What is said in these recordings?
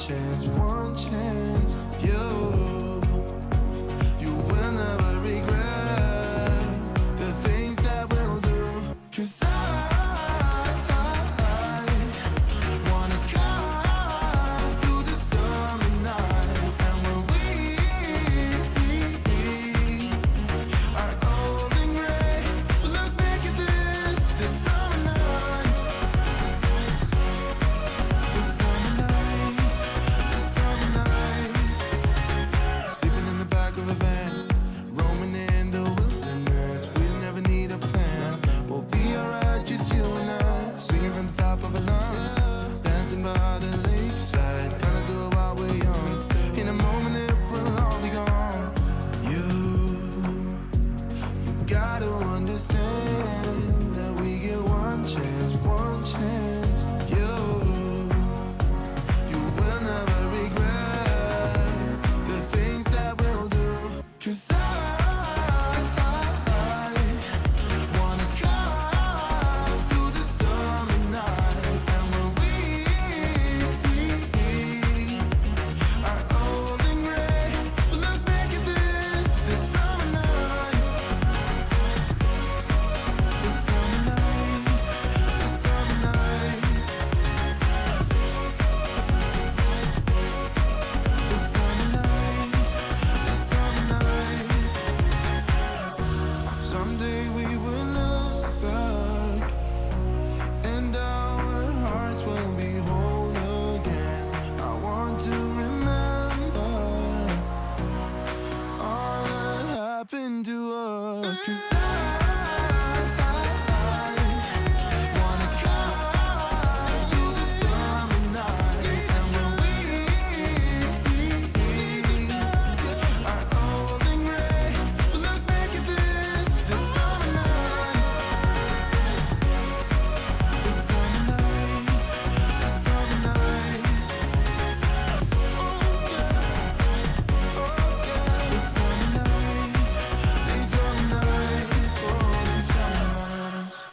one chance. You will never regret the things that we'll do. 'Cause I wanna drive through the summer night, and when we are old and gray, we'll look back at this summer night, this summer night, this summer night. Sleeping in the back of a van, roaming in the wilderness. We never need a plan. We'll be alright, just you and I. Singing from the top of our lungs, dancing by the lakeside. Gonna do it while we're young. In a moment it will all be gone. You gotta understand that we get one chance, one chance. You will never regret the things that we'll do. 'Cause I wanna drive through the summer night, and when we are old and gray, we'll look back at this summer night, this summer night, this summer night, this summer night, this summer night. Someday we will look back, and our hearts will be whole again. I want to remember all that happened to us. 'Cause I wanna drive through the summer night, and when we are old and gray, we'll look back at this summer night, this summer night, this summer night. Oh yeah, this summer night, this summer night, oh, this summer night.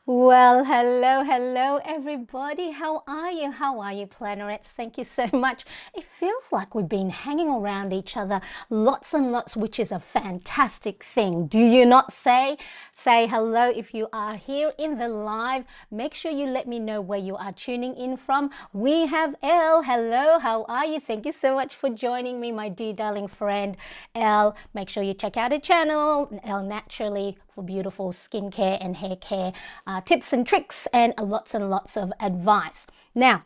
Well, hello everybody. How are you? How are you, planets? Thank you so much. It feels like we've been hanging around each other lots and lots, which is a fantastic thing. Do you not say? Say hello if you are here in the live. Make sure you let me know where you are tuning in from. We have Elle. Hello, how are you? Thank you so much for joining me, my dear darling friend Elle. Make sure you check out her channel, Elle Naturally, for beautiful skincare and hair care tips and tricks and lots of advice. Now,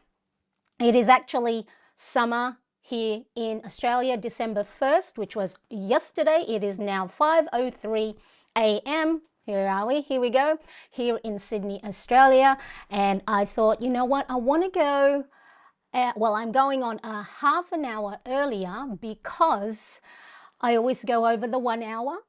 it is actually summer here in Australia, December 1st, which was yesterday. It is now 5:03 a.m. Here are we, here we go, here in Sydney, Australia. And I thought, you know what, I want to go, well, I'm going on a half an hour earlier because I always go over the 1 hour.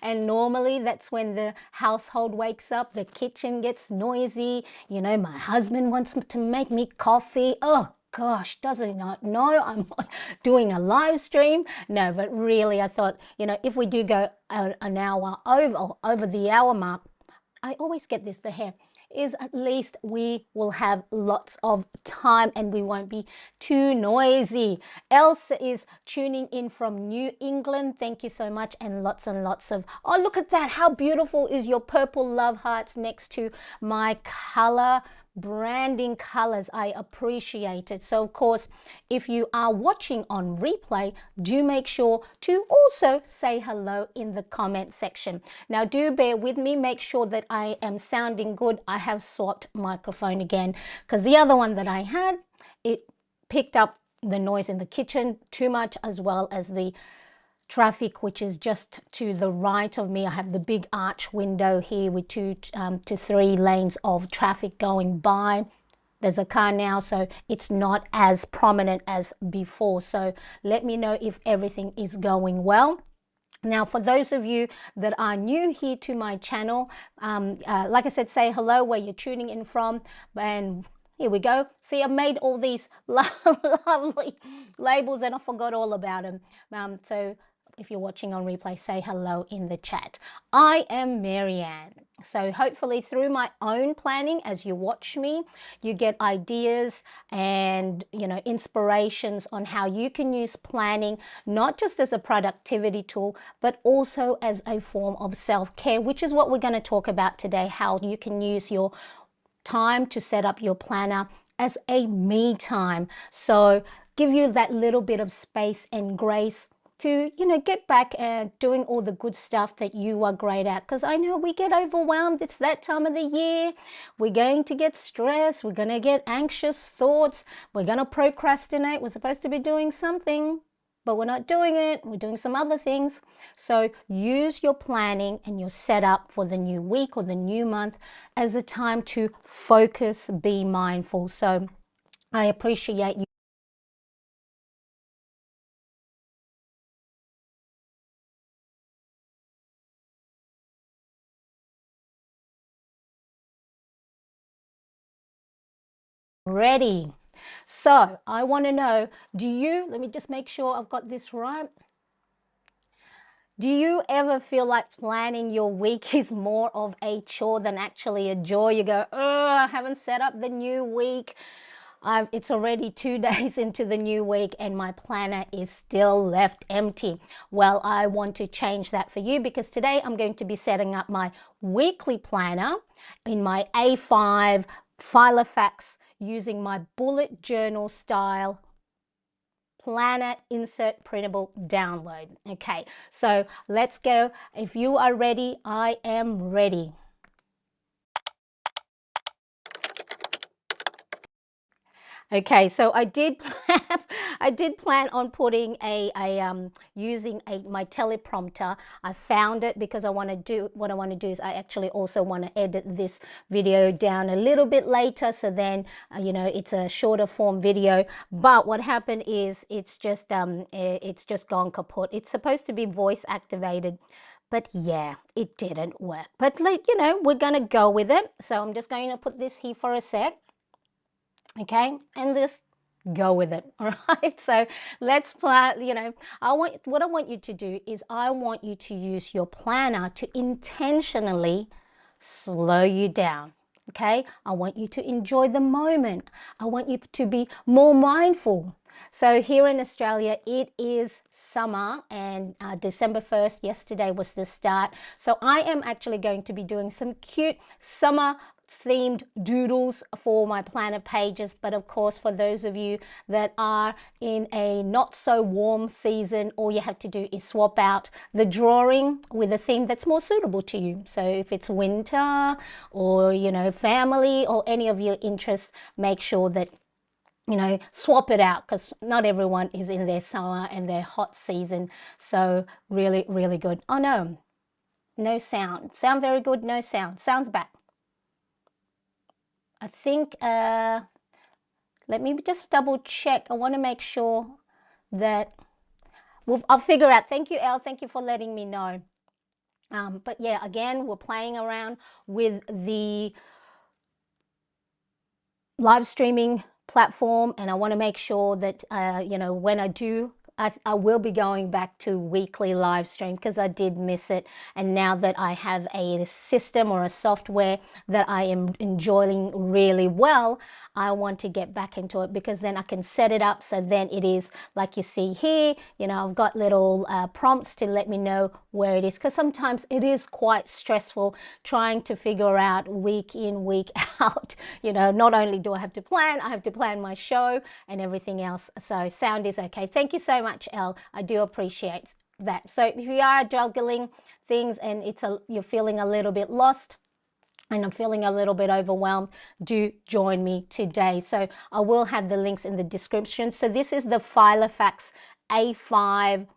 And normally that's when the household wakes up, the kitchen gets noisy, you know, my husband wants to make me coffee. Oh gosh, does he not know I'm doing a live stream? No, but really I thought, you know, if we do go an hour over the hour mark, I always get this, the hair is at least we will have lots of time and we won't be too noisy. Elsa is tuning in from New England. Thank you so much. And lots of, oh, look at that. How beautiful is your purple love hearts next to my color branding colors. I appreciate it. So of course, if you are watching on replay, do make sure to also say hello in the comment section. Now do bear with me, make sure that I am sounding good. I have swapped microphone again because the other one that I had, it picked up the noise in the kitchen too much, as well as the traffic, which is just to the right of me. I have the big arch window here with 2 to 3 lanes of traffic going by. There's a car now, so it's not as prominent as before. So let me know if everything is going well. Now, for those of you that are new here to my channel, like I said, say hello where you're tuning in from. And here we go. See, I've made all these lovely labels and I forgot all about them. So if you're watching on replay, say hello in the chat. I am Marianne. So hopefully through my own planning, as you watch me, you get ideas and, you know, inspirations on how you can use planning, not just as a productivity tool, but also as a form of self-care, which is what we're going to talk about today, how you can use your time to set up your planner as a me time. So give you that little bit of space and grace to, you know, get back and doing all the good stuff that you are great at. Because I know we get overwhelmed. It's that time of the year. We're going to get stressed. We're going to get anxious thoughts. We're going to procrastinate. We're supposed to be doing something, but we're not doing it. We're doing some other things. So use your planning and your setup for the new week or the new month as a time to focus, be mindful. So I appreciate you. Ready. So I want to know, let me just make sure I've got this right. Do you ever feel like planning your week is more of a chore than actually a joy? You go, oh, I haven't set up the new week. It's already 2 days into the new week and my planner is still left empty. Well, I want to change that for you because today I'm going to be setting up my weekly planner in my A5 Filofax using my bullet journal style planner insert printable download. Okay, so let's go. If you are ready, I am ready. Okay, so I did plan on putting using my teleprompter. I found it because what I want to do is I actually also want to edit this video down a little bit later, so then you know, it's a shorter form video. But what happened is it's just gone kaput. It's supposed to be voice activated, but yeah, it didn't work. But like, you know, we're gonna go with it. So I'm just going to put this here for a sec. Okay, and just go with it. All right, so let's plan. You know, what I want you to do is I want you to use your planner to intentionally slow you down. Okay, I want you to enjoy the moment. I want you to be more mindful. So here in Australia, it is summer, and December 1st, yesterday was the start. So I am actually going to be doing some cute summer themed doodles for my planner pages. But of course, for those of you that are in a not so warm season, all you have to do is swap out the drawing with a theme that's more suitable to you. So if it's winter or, you know, family or any of your interests, make sure that, you know, swap it out, because not everyone is in their summer and their hot season. So really, really good. Oh no, no sound. Sound very good, no sound. Sounds back. I think, let me just double check. I want to make sure that I'll figure out. Thank you, Elle. Thank you for letting me know. But yeah, again, we're playing around with the live streaming platform, and I want to make sure that, you know, when I do, I will be going back to weekly live stream because I did miss it. And now that I have a system or a software that I am enjoying really well, I want to get back into it, because then I can set it up so then it is like you see here. You know, I've got little prompts to let me know where it is, because sometimes it is quite stressful trying to figure out week in, week out. You know, not only do I have to plan my show and everything else. So sound is okay. Thank you so much, Elle. I do appreciate that. So if you are juggling things and you're feeling a little bit lost and I'm feeling a little bit overwhelmed, do join me today. So I will have the links in the description. So this is the Filofax A5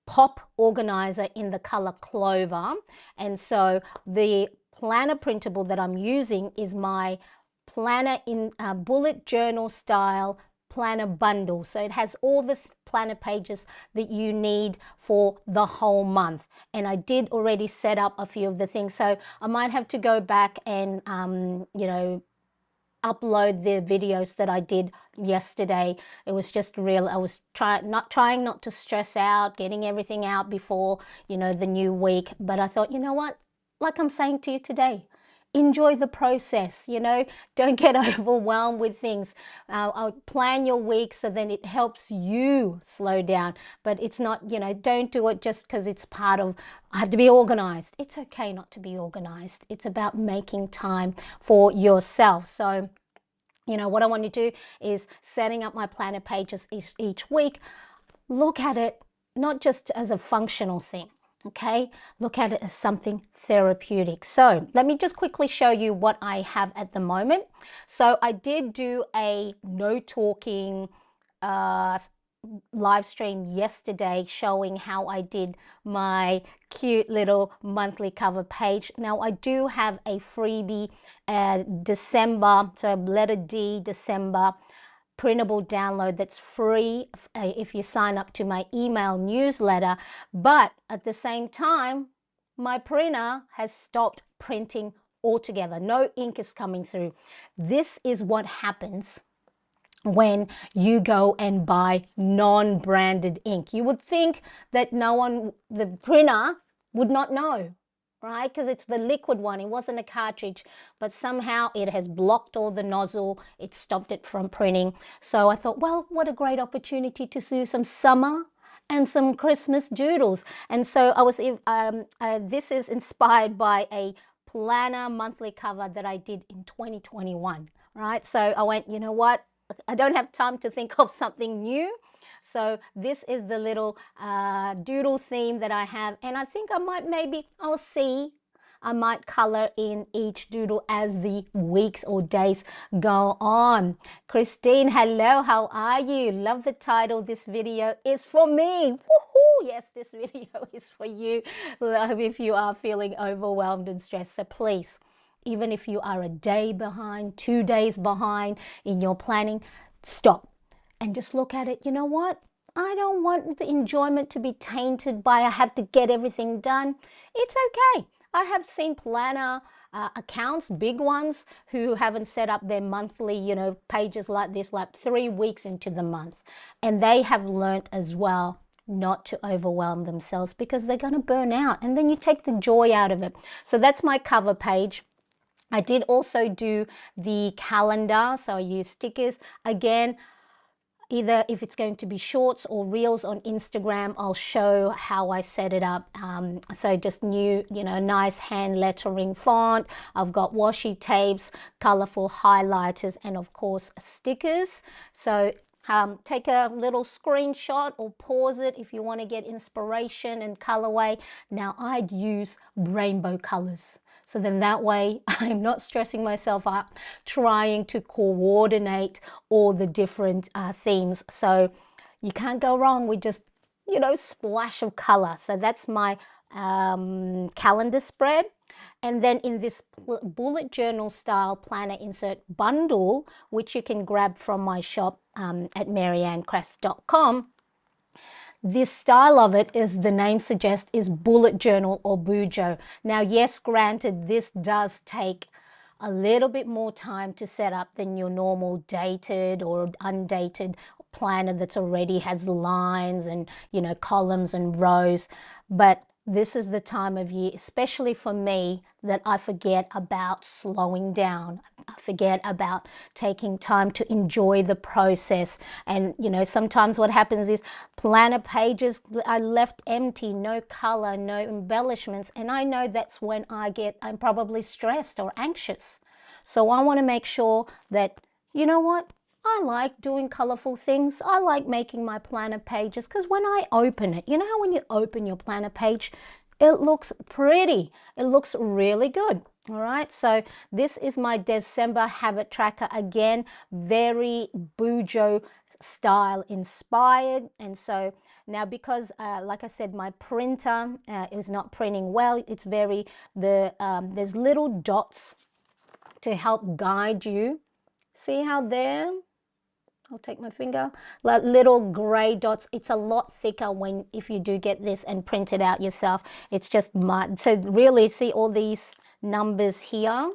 Pop Organiser in the color Clover. And so the planner printable that I'm using is my planner in bullet journal style planner bundle. So it has all the planner pages that you need for the whole month. And I did already set up a few of the things. So I might have to go back and, you know, upload the videos that I did yesterday. It was just real. I was trying not to stress out, getting everything out before, you know, the new week. But I thought, you know what? Like I'm saying to you today, enjoy the process, you know, don't get overwhelmed with things. I'll plan your week so then it helps you slow down, but it's not, you know, don't do it just because it's part of, I have to be organized. It's okay not to be organized. It's about making time for yourself. So, you know, what I want to do is setting up my planner pages each week. Look at it not just as a functional thing, okay? Look at it as something therapeutic. So let me just quickly show you what I have at the moment. So I did do a no talking live stream yesterday showing how I did my cute little monthly cover page. Now I do have a freebie December, so letter D, December printable download that's free if you sign up to my email newsletter. But at the same time, my printer has stopped printing altogether. No ink is coming through. This is what happens when you go and buy non-branded ink. You would think that the printer would not know, right? Because it's the liquid one. It wasn't a cartridge, but somehow it has blocked all the nozzle. It stopped it from printing. So I thought, well, what a great opportunity to do some summer and some Christmas doodles. And so I was, this is inspired by a planner monthly cover that I did in 2021, right? So I went, you know what? I don't have time to think of something new. So this is the little doodle theme that I have. And I think I'll see, I might color in each doodle as the weeks or days go on. Christine, hello, how are you? Love the title. This video is for me. Woohoo! Yes, this video is for you if you are feeling overwhelmed and stressed. So please, even if you are a day behind, 2 days behind in your planning, stop and just look at it. You know what? I don't want the enjoyment to be tainted by I have to get everything done. It's okay. I have seen planner accounts, big ones, who haven't set up their monthly, you know, pages like this, like 3 weeks into the month. And they have learnt as well not to overwhelm themselves because they're going to burn out. And then you take the joy out of it. So that's my cover page. I did also do the calendar, so I use stickers. Again, either if it's going to be shorts or reels on Instagram, I'll show how I set it up. So just new, you know, nice hand lettering font. I've got washi tapes, colorful highlighters, and of course stickers. So take a little screenshot or pause it if you want to get inspiration and colorway. Now I'd use rainbow colors. So then that way I'm not stressing myself out trying to coordinate all the different themes. So you can't go wrong with just, you know, splash of color. So that's my calendar spread. And then in this bullet journal style planner insert bundle, which you can grab from my shop at maryanncraft.com, this style of it, is the name suggests, is bullet journal or bujo. Now, yes, granted, this does take a little bit more time to set up than your normal dated or undated planner that's already has lines and, you know, columns and rows. But this is the time of year, especially for me, that I forget about slowing down. I forget about taking time to enjoy the process. And, you know, sometimes what happens is planner pages are left empty, no color, no embellishments. And I know that's when I'm probably stressed or anxious. So I want to make sure that, you know what? I like doing colorful things. I like making my planner pages because when I open it, you know how when you open your planner page, it looks pretty. It looks really good. All right, so this is my December habit tracker. Again, very Bujo style inspired. And so now because, like I said, my printer is not printing well, it's very, there's little dots to help guide you. See how there? I'll take my finger, like little gray dots. It's a lot thicker if you do get this and print it out yourself. It's just mud. So really see all these numbers here.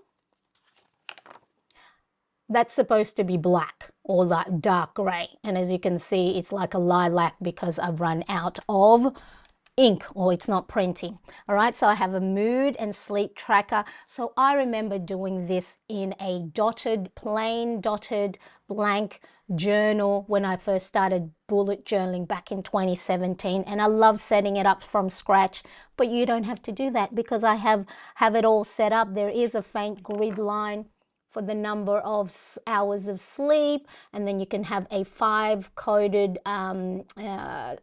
that's supposed to be black or like dark gray. And as you can see, it's like a lilac because I've run out of ink, or it's not printing. All right, so I have a mood and sleep tracker. So I remember doing this in a plain dotted blank journal when I first started bullet journaling back in 2017, and I love setting it up from scratch. But you don't have to do that because I have it all set up. There is a faint grid line for the number of hours of sleep, and then you can have a 5-coded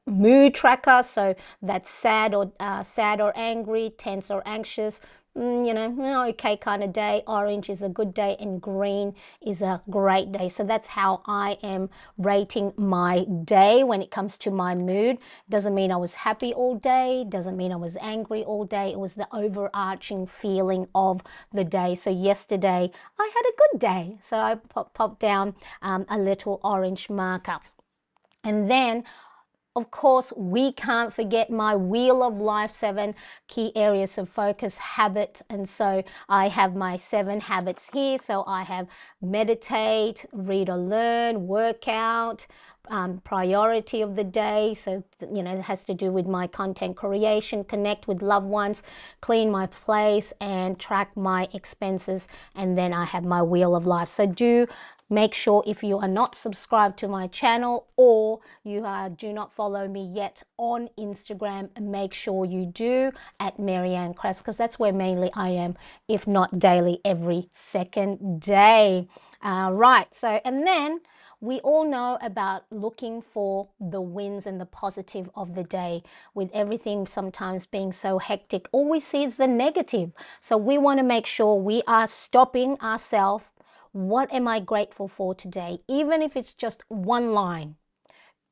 mood tracker. So that's sad or angry, tense or anxious, okay kind of day. Orange is a good day, and green is a great day. So that's how I am rating my day when it comes to my mood. Doesn't mean I was happy all day, doesn't mean I was angry all day. It was the overarching feeling of the day. So yesterday I had a good day, so I popped down a little orange marker. And then of course, we can't forget my wheel of life, 7 key areas of focus, habit. And so I have my 7 habits here. So I have meditate, read or learn, workout, priority of the day. So, it has to do with my content creation, connect with loved ones, clean my place, and track my expenses. And then I have my wheel of life. So do make sure, if you are not subscribed to my channel, or you do not follow me yet on Instagram, make sure you do at Marianne Crest, because that's where mainly I am, if not daily, every second day. Right, so, and then we all know about looking for the wins and the positive of the day. With everything sometimes being so hectic, all we see is the negative. So we want to make sure we are stopping ourselves. What am I grateful for today? Even if it's just one line,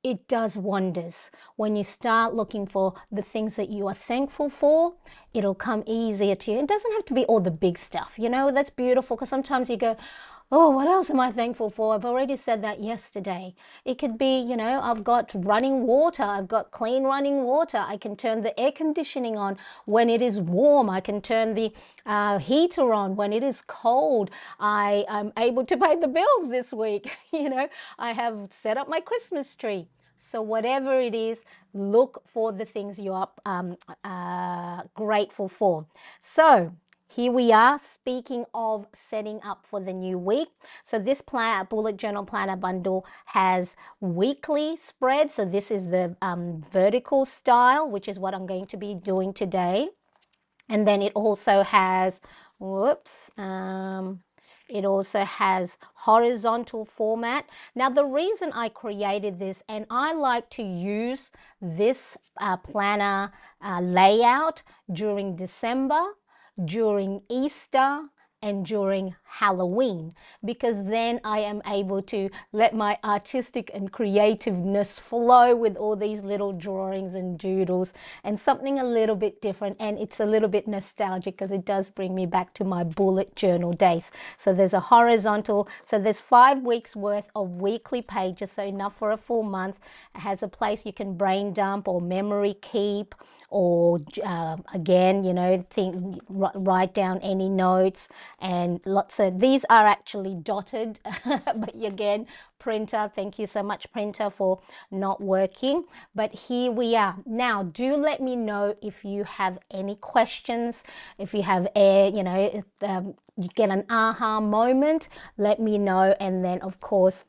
it does wonders. When you start looking for the things that you are thankful for, it'll come easier to you. It doesn't have to be all the big stuff, that's beautiful, because sometimes you go, oh, what else am I thankful for? I've already said that yesterday. It could be, I've got running water. I've got clean running water. I can turn the air conditioning on when it is warm. I can turn the heater on when it is cold. I am able to pay the bills this week. I have set up my Christmas tree. So whatever it is, look for the things you are grateful for. So here we are, speaking of setting up for the new week. So this bullet journal planner bundle has weekly spreads. So this is the vertical style, which is what I'm going to be doing today. And then it also has, it also has horizontal format. Now, the reason I created this, and I like to use this planner layout during December, during Easter, and during Halloween, because then I am able to let my artistic and creativeness flow with all these little drawings and doodles, and something a little bit different. And it's a little bit nostalgic because it does bring me back to my bullet journal days. So there's a horizontal, so there's 5 weeks worth of weekly pages, so enough for a full month. It has a place you can brain dump or memory keep, or again, write down any notes, and lots of these are actually dotted but again, printer, thank you so much, printer, for not working. But here we are. Now, do let me know if you have any questions. If you have you get an aha moment, let me know. And then of course,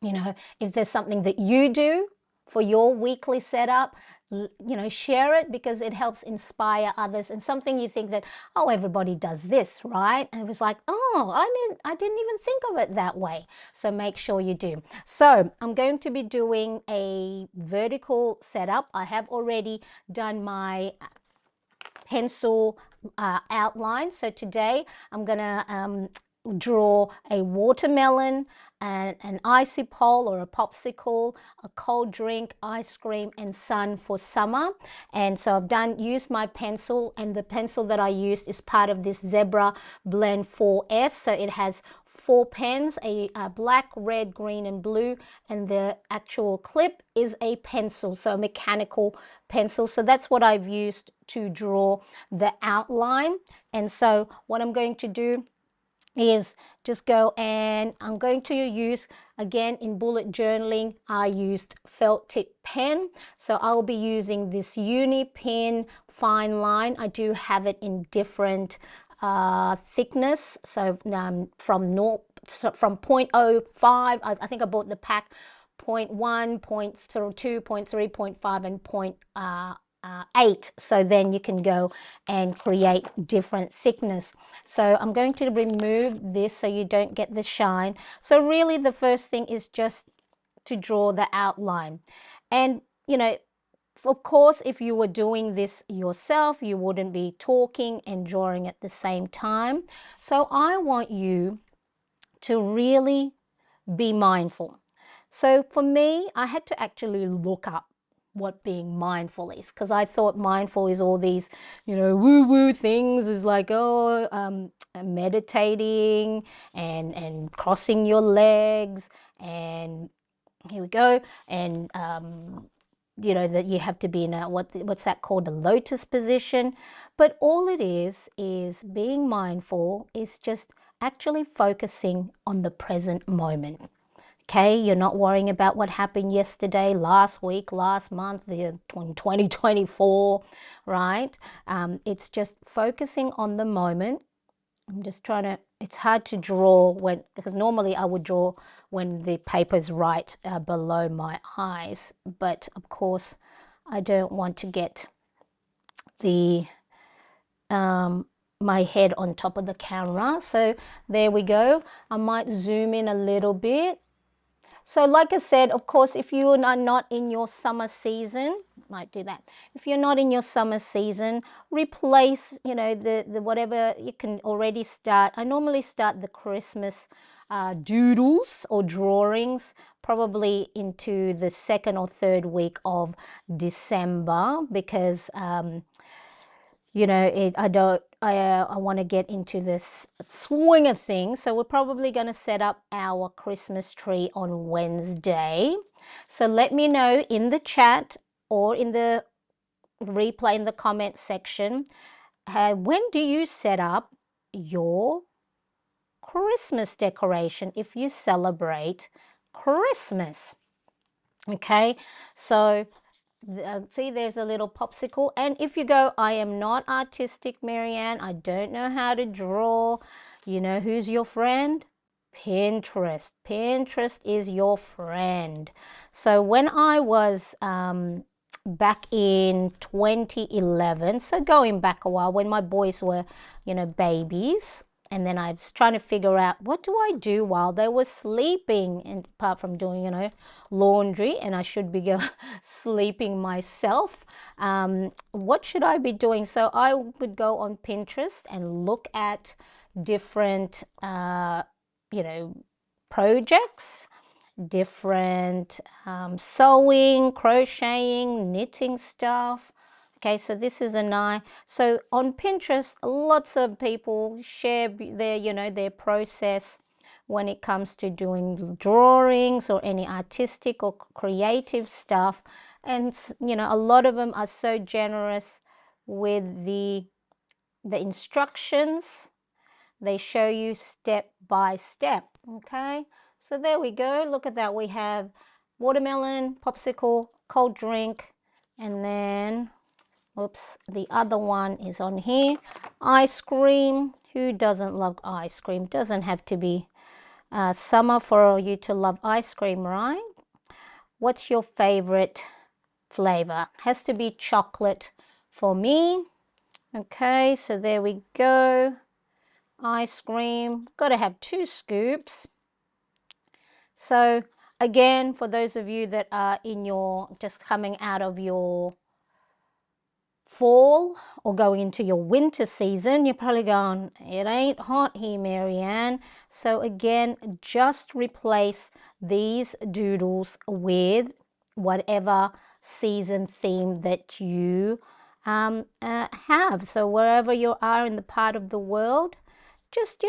if there's something that you do for your weekly setup, share it, because it helps inspire others. And something you think that, oh, everybody does this, right? And it was like, oh, I didn't even think of it that way. So make sure you do. So I'm going to be doing a vertical setup. I have already done my pencil outline. So today I'm gonna draw a watermelon, and an icy pole or a popsicle, a cold drink, ice cream, and sun for summer. And so I've used my pencil, and the pencil that I used is part of this Zebra Blend 4S. So it has 4 pens, a black, red, green, and blue, and the actual clip is a pencil, so a mechanical pencil. So that's what I've used to draw the outline. And so what I'm going to do is just go, and I'm going to use, again, in bullet journaling, I used felt tip pen. So I will be using this uni pen fine line. I do have it in different thickness. So from 0.05, I think I bought the pack 0.1, 0.2, 0.3, 0.5, and 0.8. So then you can go and create different thickness. So I'm going to remove this so you don't get the shine. So really the first thing is just to draw the outline. And you know, of course, if you were doing this yourself, you wouldn't be talking and drawing at the same time. So I want you to really be mindful. So for me, I had to actually look up what being mindful is, because I thought mindful is all these, woo-woo things, is like, meditating and crossing your legs, and here we go, and that you have to be in a, what's that called, a lotus position. But all it is being mindful is just actually focusing on the present moment. Okay, you're not worrying about what happened yesterday, last week, last month, 2024, right? It's just focusing on the moment. I'm just trying to, it's hard to draw because normally I would draw when the paper's right below my eyes. But of course, I don't want to get the my head on top of the camera. So there we go. I might zoom in a little bit. So like I said, of course, if you are not in your summer season, might do that. If you're not in your summer season, replace, the whatever you can already start. I normally start the Christmas doodles or drawings probably into the second or third week of December, because I want to get into this swing of things. So we're probably going to set up our Christmas tree on Wednesday. So let me know in the chat or in the replay in the comment section, when do you set up your Christmas decoration if you celebrate Christmas? Okay, so see, there's a little popsicle. And if you go, I am not artistic, Marianne, I don't know how to draw, you know who's your friend? Pinterest. Pinterest is your friend. So when I was back in 2011, so going back a while, when my boys were, babies, and then I was trying to figure out, what do I do while they were sleeping, and apart from doing, laundry, and I should be sleeping myself. What should I be doing? So I would go on Pinterest and look at different, projects, different sewing, crocheting, knitting stuff. Okay, so this is a nice, so on Pinterest, lots of people share their process when it comes to doing drawings or any artistic or creative stuff. And a lot of them are so generous with the instructions. They show you step by step. Okay, so there we go. Look at that. We have watermelon, popsicle, cold drink, and then oops, the other one is on here, ice cream. Who doesn't love ice cream? Doesn't have to be summer for you to love ice cream, right? What's your favorite flavor? Has to be chocolate for me. Okay, so there we go. Ice cream, got to have 2 scoops. So again, for those of you that are in your, just coming out of your fall or going into your winter season, you're probably going, it ain't hot here, Marianne. So again, just replace these doodles with whatever season theme that you have. So wherever you are in the part of the world, just,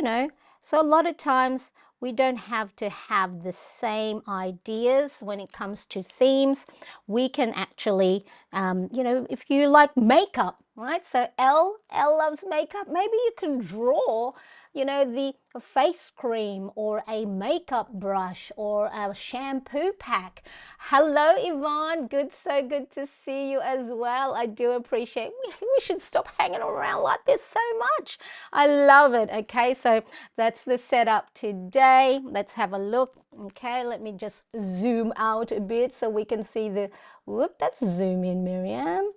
so a lot of times we don't have to have the same ideas when it comes to themes. We can actually, if you like makeup, right? So Elle loves makeup. Maybe you can draw you know, the face cream or a makeup brush or a shampoo pack. Hello, Yvonne. Good, so good to see you as well. I do appreciate. We should stop hanging around like this so much. I love it. Okay, so that's the setup today. Let's have a look. Okay, let me just zoom out a bit so we can see the, whoop, that's zoom in, Miriam.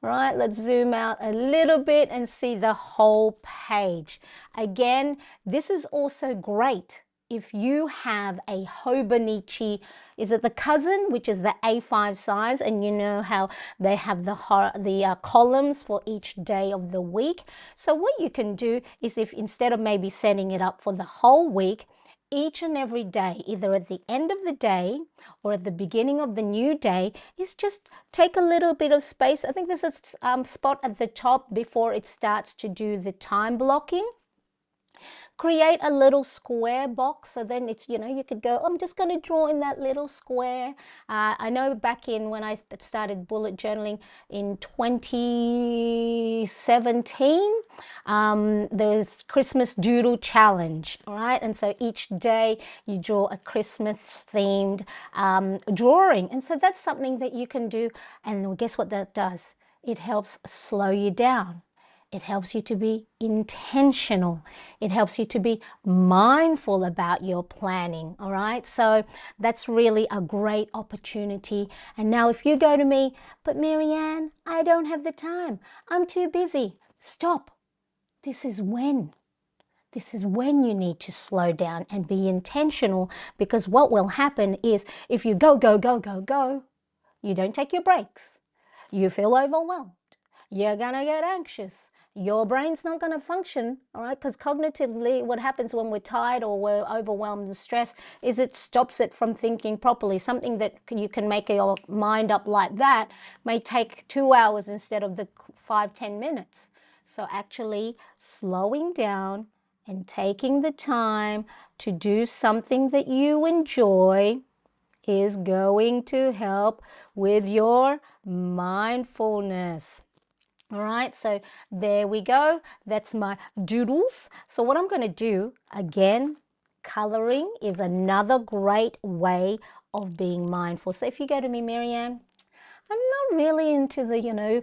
Right, let's zoom out a little bit and see the whole page. Again, this is also great if you have a Hobonichi, is it the cousin, which is the A5 size, and you know how they have the columns for each day of the week. So what you can do is, if instead of maybe setting it up for the whole week, each and every day, either at the end of the day or at the beginning of the new day, is just take a little bit of space. I think there's a spot at the top before it starts to do the time blocking. Create a little square box, so then it's, you know, you could go, I'm just going to draw in that little square. I know back in when I started bullet journaling in 2017, there's Christmas doodle challenge, all right? And so each day you draw a Christmas themed drawing, and so that's something that you can do. And guess what that does? It helps slow you down. It helps you to be intentional. It helps you to be mindful about your planning, all right? So that's really a great opportunity. And now if you go to me, but Marianne, I don't have the time. I'm too busy. Stop. This is when. This is when you need to slow down and be intentional, because what will happen is if you go, go, go, go, go, you don't take your breaks. You feel overwhelmed. You're gonna get anxious. Your brain's not going to function, all right? Because cognitively, what happens when we're tired or we're overwhelmed and stressed is it stops it from thinking properly. Something that you can make your mind up like that may take 2 hours instead of the 5-10 minutes. So actually slowing down and taking the time to do something that you enjoy is going to help with your mindfulness. All right, so there we go. That's my doodles. So what I'm going to do, again, coloring is another great way of being mindful. So if you go to me, Marianne, I'm not really into the, you know,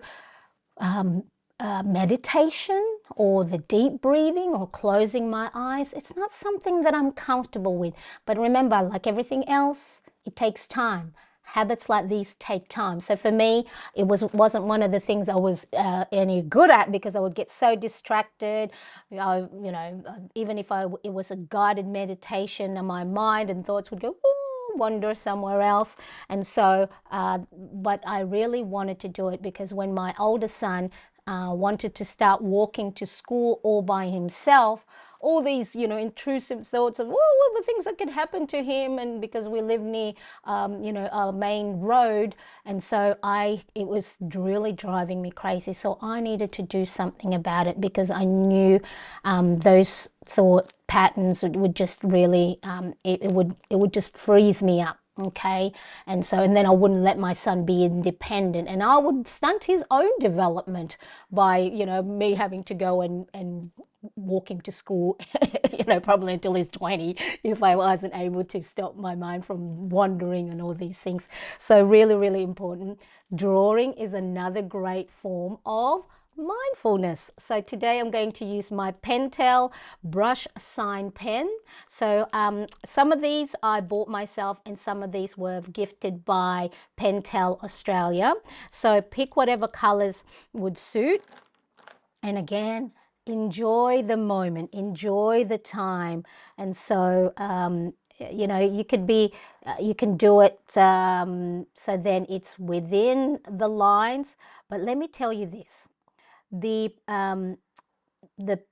meditation or the deep breathing or closing my eyes. It's not something that I'm comfortable with. But remember, like everything else, it takes time. Habits like these take time. So for me, it wasn't one of the things I was any good at, because I would get so distracted. You know, even if it was a guided meditation, and my mind and thoughts would go, wander somewhere else. And so, but I really wanted to do it because when my older son wanted to start walking to school all by himself, all these, you know, intrusive thoughts of, well, the things that could happen to him, and because we live near, you know, a main road, and so it was really driving me crazy. So I needed to do something about it, because I knew those thought patterns would just really, it would just freeze me up. Okay, and then I wouldn't let my son be independent, and I would stunt his own development by, you know, me having to go and walk him to school, you know, probably until he's 20, if I wasn't able to stop my mind from wandering and all these things. So really, really important. Drawing is another great form of mindfulness. So today I'm going to use my Pentel brush sign pen. So some of these I bought myself, and some of these were gifted by Pentel Australia. So pick whatever colors would suit. And again, enjoy the moment, enjoy the time. And so you know, you could be you can do it so then it's within the lines. But let me tell you this, the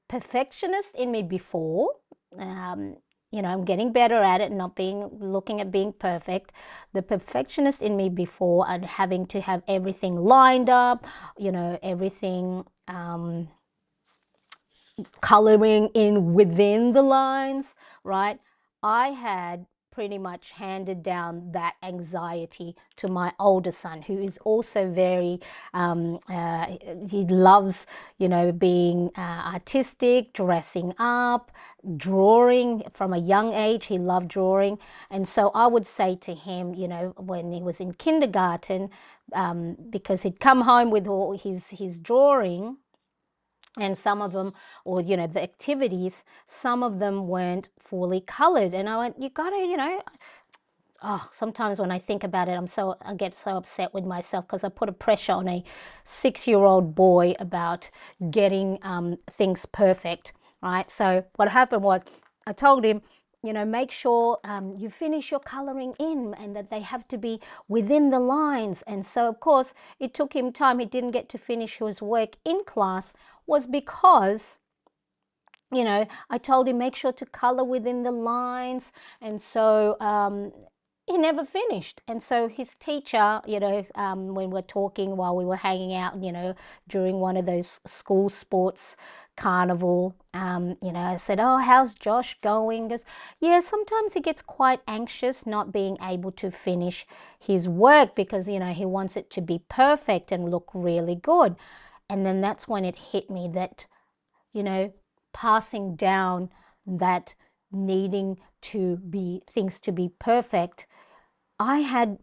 perfectionist in me before, you know, I'm getting better at it, not looking at being perfect. The perfectionist in me before, and having to have everything lined up, you know, everything coloring in within the lines, right? I had pretty much handed down that anxiety to my older son, who is also very, he loves, you know, being artistic, dressing up, drawing from a young age. He loved drawing. And so I would say to him, you know, when he was in kindergarten, because he'd come home with all his drawing, and some of them, or you know, the activities, some of them weren't fully colored, and I went, you gotta, you know, oh, sometimes when I think about it, I get so upset with myself, because I put a pressure on a 6-year-old boy about getting things perfect, right? So what happened was, I told him, you know, make sure you finish your coloring in, and that they have to be within the lines. And so of course it took him time. He didn't get to finish his work in class, was because, you know, I told him make sure to color within the lines. And so he never finished. And so his teacher, you know, when we're talking while we were hanging out, you know, during one of those school sports carnival, you know, I said, oh, how's Josh going? He goes, yeah, sometimes he gets quite anxious not being able to finish his work, because, you know, he wants it to be perfect and look really good. And then that's when it hit me that, you know, passing down that needing to be things to be perfect, I had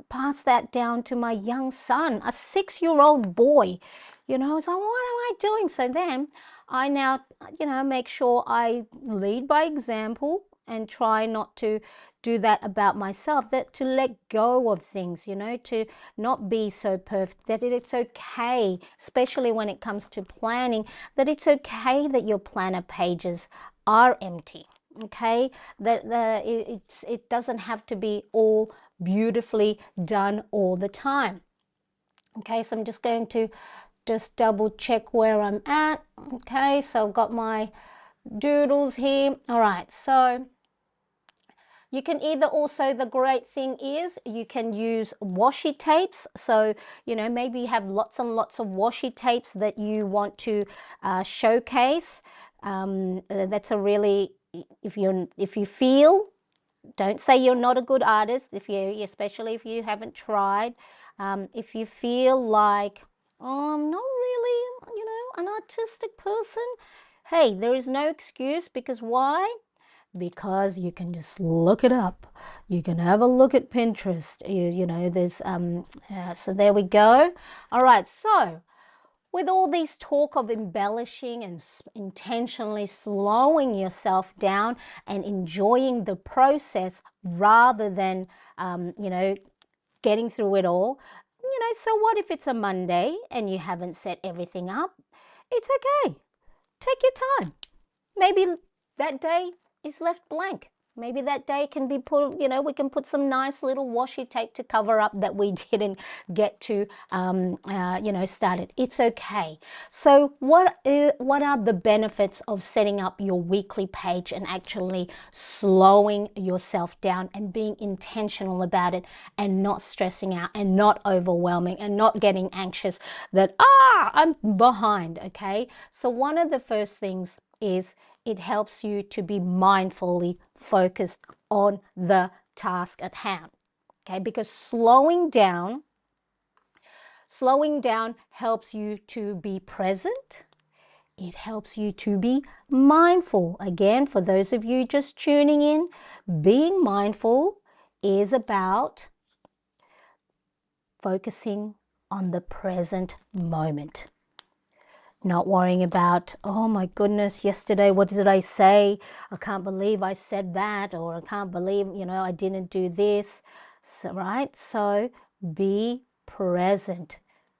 passed that down to my young son, a 6-year-old boy. You know, so what am I doing? So then I now, you know, make sure I lead by example and try not to do that about myself, that to let go of things, you know, to not be so perfect, that it's okay, especially when it comes to planning, that it's okay that your planner pages are empty. Okay, that it doesn't have to be all beautifully done all the time. Okay, so I'm just going to just double check where I'm at. Okay, so I've got my doodles here. All right, so you can either also, the great thing is you can use washi tapes. So, you know, maybe you have lots and lots of washi tapes that you want to showcase. That's a really, if you feel, don't say you're not a good artist, especially if you haven't tried. If you feel like, oh, I'm not really, you know, an artistic person, hey, there is no excuse, because why? Because you can just look it up. You can have a look at Pinterest. You know, there's so there we go. All right, so with all these talk of embellishing and intentionally slowing yourself down and enjoying the process rather than, you know, getting through it all, you know, so what if it's a Monday and you haven't set everything up? It's okay. Take your time. Maybe that day is left blank. Maybe that day can be put, you know, we can put some nice little washi tape to cover up that we didn't get to, you know, start it. It's okay. So what are the benefits of setting up your weekly page and actually slowing yourself down and being intentional about it, and not stressing out and not overwhelming and not getting anxious that, I'm behind, okay? So one of the first things is it helps you to be mindfully focused on the task at hand, okay? Because slowing down helps you to be present. It helps you to be mindful. Again, for those of you just tuning in, being mindful is about focusing on the present moment. Not worrying about, oh my goodness, yesterday, what did I say? I can't believe I said that, or I can't believe, you know, I didn't do this. So, right? So be present,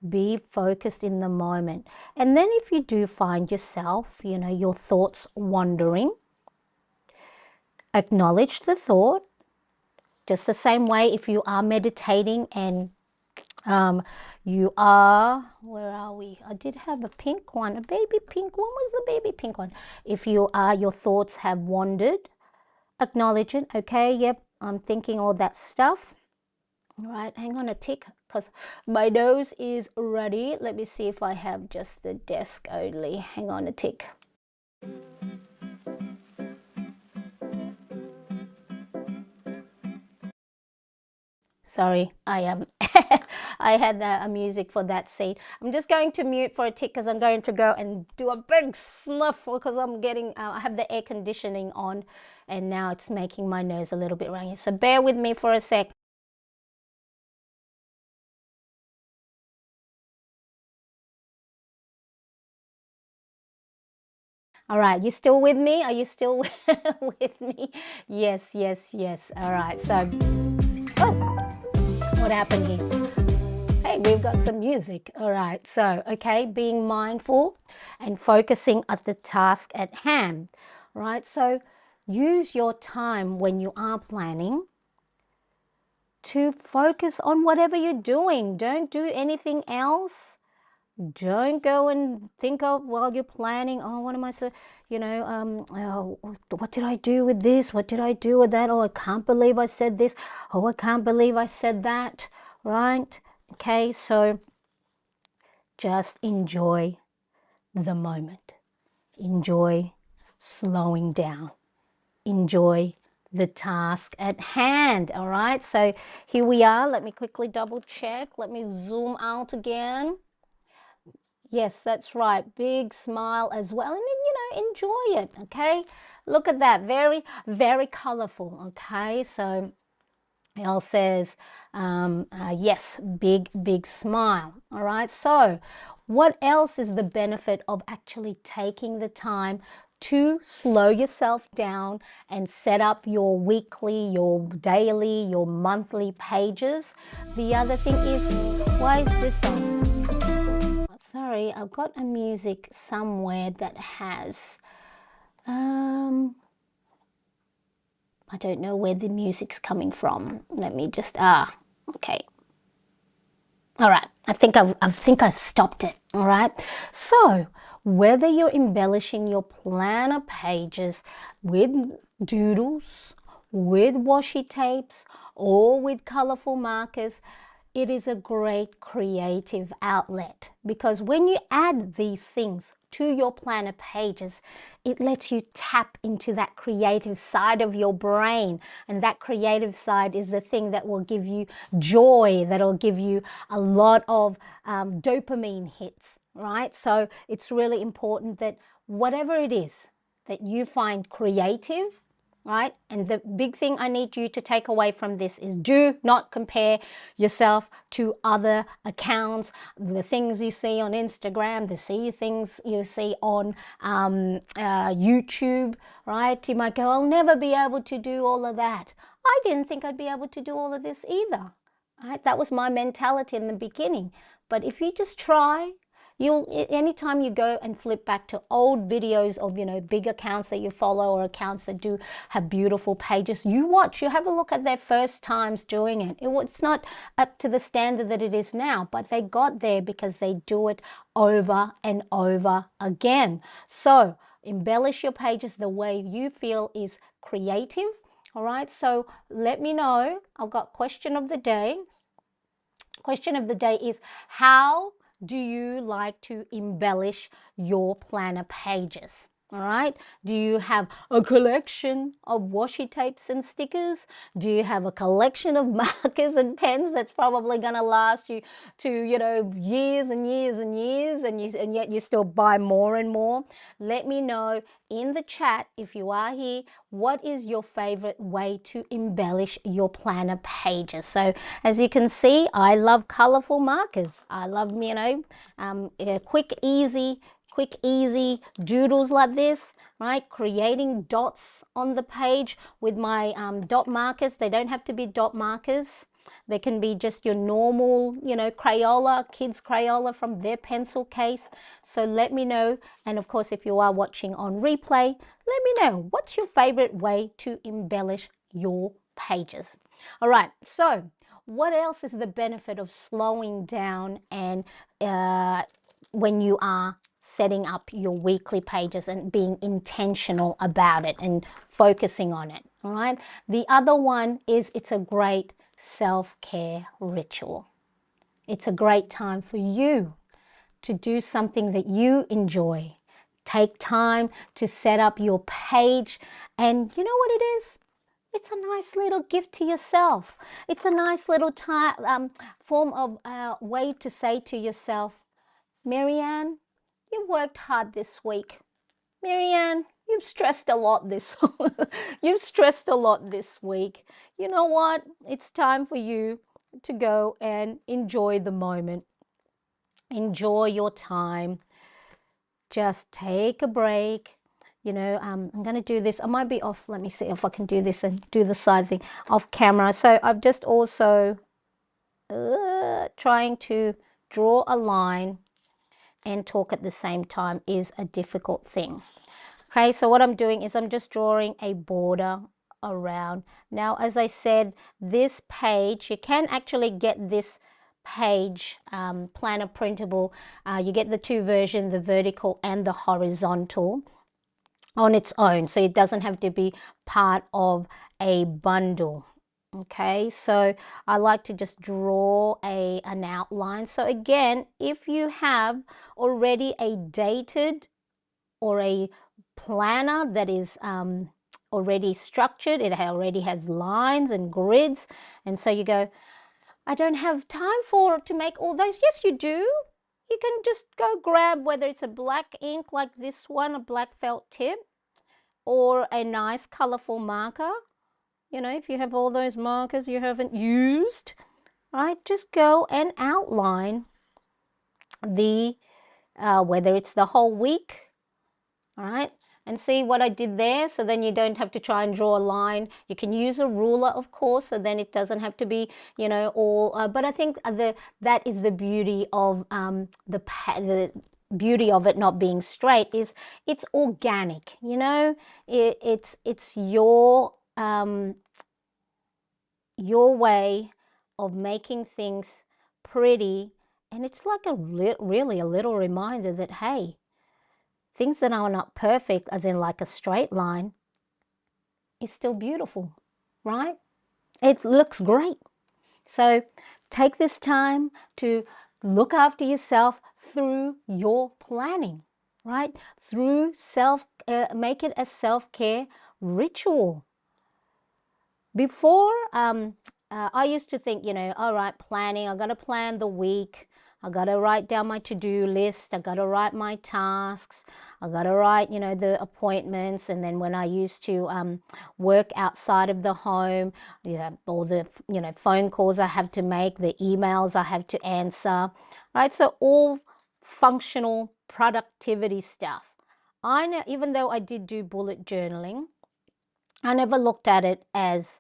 be focused in the moment. And then if you do find yourself, you know, your thoughts wandering, acknowledge the thought. Just the same way if you are meditating and you are, where are we? I did have a pink one, a baby pink one. Where's the baby pink one? If you are, your thoughts have wandered, acknowledge it. Okay, yep, I'm thinking all that stuff. All right, hang on a tick, because my nose is ready. Let me see if I have just the desk only. Hang on a tick. Sorry, I I had a music for that seed. I'm just going to mute for a tick because I'm going to go and do a big sniff because I'm getting I have the air conditioning on, and now it's making my nose a little bit runny. So bear with me for a sec. All right, you still with me? Are you still with me? Yes, yes, yes. All right. So, oh, what happened here? Hey, we've got some music. All right. So, okay, being mindful and focusing at the task at hand. Right. So, use your time when you are planning to focus on whatever you're doing. Don't do anything else. Don't go and think of while you're planning, oh, what am I so, oh, what did I do with this? What did I do with that? Oh, I can't believe I said this. Oh, I can't believe I said that. Right? Okay, so just enjoy the moment. Enjoy slowing down. Enjoy the task at hand. All right, so here we are. Let me quickly double check. Let me zoom out again. Yes, that's right. Big smile as well. And then, enjoy it. Okay. Look at that. Very, very colorful. Okay. So Elle says, yes, big, big smile. All right. So what else is the benefit of actually taking the time to slow yourself down and set up your weekly, your daily, your monthly pages? The other thing is, why is this on? Sorry, I've got a music somewhere that has, I don't know where the music's coming from. Let me just, okay. All right, I think I've stopped it. All right. So whether you're embellishing your planner pages with doodles, with washi tapes, or with colorful markers, it is a great creative outlet, because when you add these things to your planner pages, it lets you tap into that creative side of your brain. And that creative side is the thing that will give you joy, that'll give you a lot of dopamine hits, right? So it's really important that whatever it is that you find creative, right? And the big thing I need you to take away from this is, do not compare yourself to other accounts, the things you see on Instagram, the things you see on YouTube, right? You might go, I'll never be able to do all of that. I didn't think I'd be able to do all of this either, right? That was my mentality in the beginning. But if you just try, anytime you go and flip back to old videos of, big accounts that you follow, or accounts that do have beautiful pages, you have a look at their first times doing it. It's not up to the standard that it is now, but they got there because they do it over and over again. So embellish your pages the way you feel is creative. All right, so let me know. I've got question of the day. Question of the day is, how do you like to embellish your planner pages? All right. Do you have a collection of washi tapes and stickers? Do you have a collection of markers and pens that's probably going to last you to, years and years and years, and yet you still buy more and more? Let me know in the chat, if you are here, what is your favorite way to embellish your planner pages? So as you can see, I love colorful markers. I love, quick, easy doodles like this, right? Creating dots on the page with my dot markers. They don't have to be dot markers. They can be just your normal, Crayola, kids Crayola from their pencil case. So let me know. And of course, if you are watching on replay, let me know, what's your favorite way to embellish your pages? All right, so what else is the benefit of slowing down and when you are setting up your weekly pages and being intentional about it and focusing on it? All right, the other one is, it's a great self-care ritual. It's a great time for you to do something that you enjoy. Take time to set up your page, and you know what it is? It's a nice little gift to yourself. It's a nice little form of way to say to yourself, Marianne, you worked hard this week. Marianne, you've stressed a lot this you've stressed a lot this week. You know what? It's time for you to go and enjoy the moment. Enjoy your time. Just take a break. You know, I'm going to do this. I might be off. Let me see if I can do this and do the side thing off camera. So I've just also trying to draw a line and talk at the same time is a difficult thing. Okay, so what I'm doing is I'm just drawing a border around. Now, as I said, this page, you can actually get this page planner printable. You get the two versions, the vertical and the horizontal, on its own, so it doesn't have to be part of a bundle. Okay, so I like to just draw an outline. So again, if you have already a dated or a planner that is already structured, it already has lines and grids, and so you go, I don't have time to make all those. Yes, you do. You can just go grab, whether it's a black ink like this one, a black felt tip, or a nice colorful marker. You know, if you have all those markers you haven't used, right, just go and outline the whether it's the whole week, all right, and see what I did there. So then you don't have to try and draw a line. You can use a ruler, of course, so then it doesn't have to be, you know, all but I think that is the beauty of the beauty of it not being straight, is it's organic, you know. It's your way of making things pretty, and it's like really a little reminder that, hey, things that are not perfect, as in like a straight line, is still beautiful, right? It looks great. So take this time to look after yourself through your planning, right? Through make it a self-care ritual. Before, I used to think, you know, all right, planning, I got to plan the week. I got to write down my to-do list. I got to write my tasks. I got to write, you know, the appointments. And then when I used to work outside of the home, yeah, all the, you know, phone calls I have to make, the emails I have to answer, right? So all functional productivity stuff. I know, even though I did do bullet journaling, I never looked at it as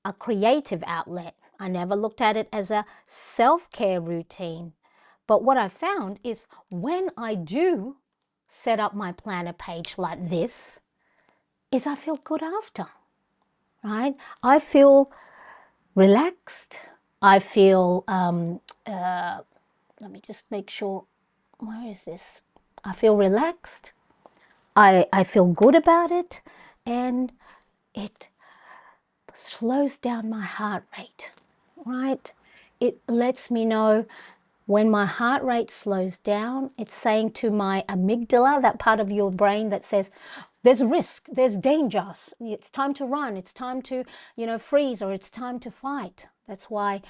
a creative outlet. I never looked at it as a self-care routine. But what I found is when I do set up my planner page like this, is I feel good after, right? I feel relaxed. I feel, let me just make sure, where is this? I feel relaxed. I feel good about it, and it slows down my heart rate, right? It lets me know when my heart rate slows down, it's saying to my amygdala, that part of your brain that says, there's risk, there's danger, it's time to run, it's time to, you know, freeze, or it's time to fight. That's why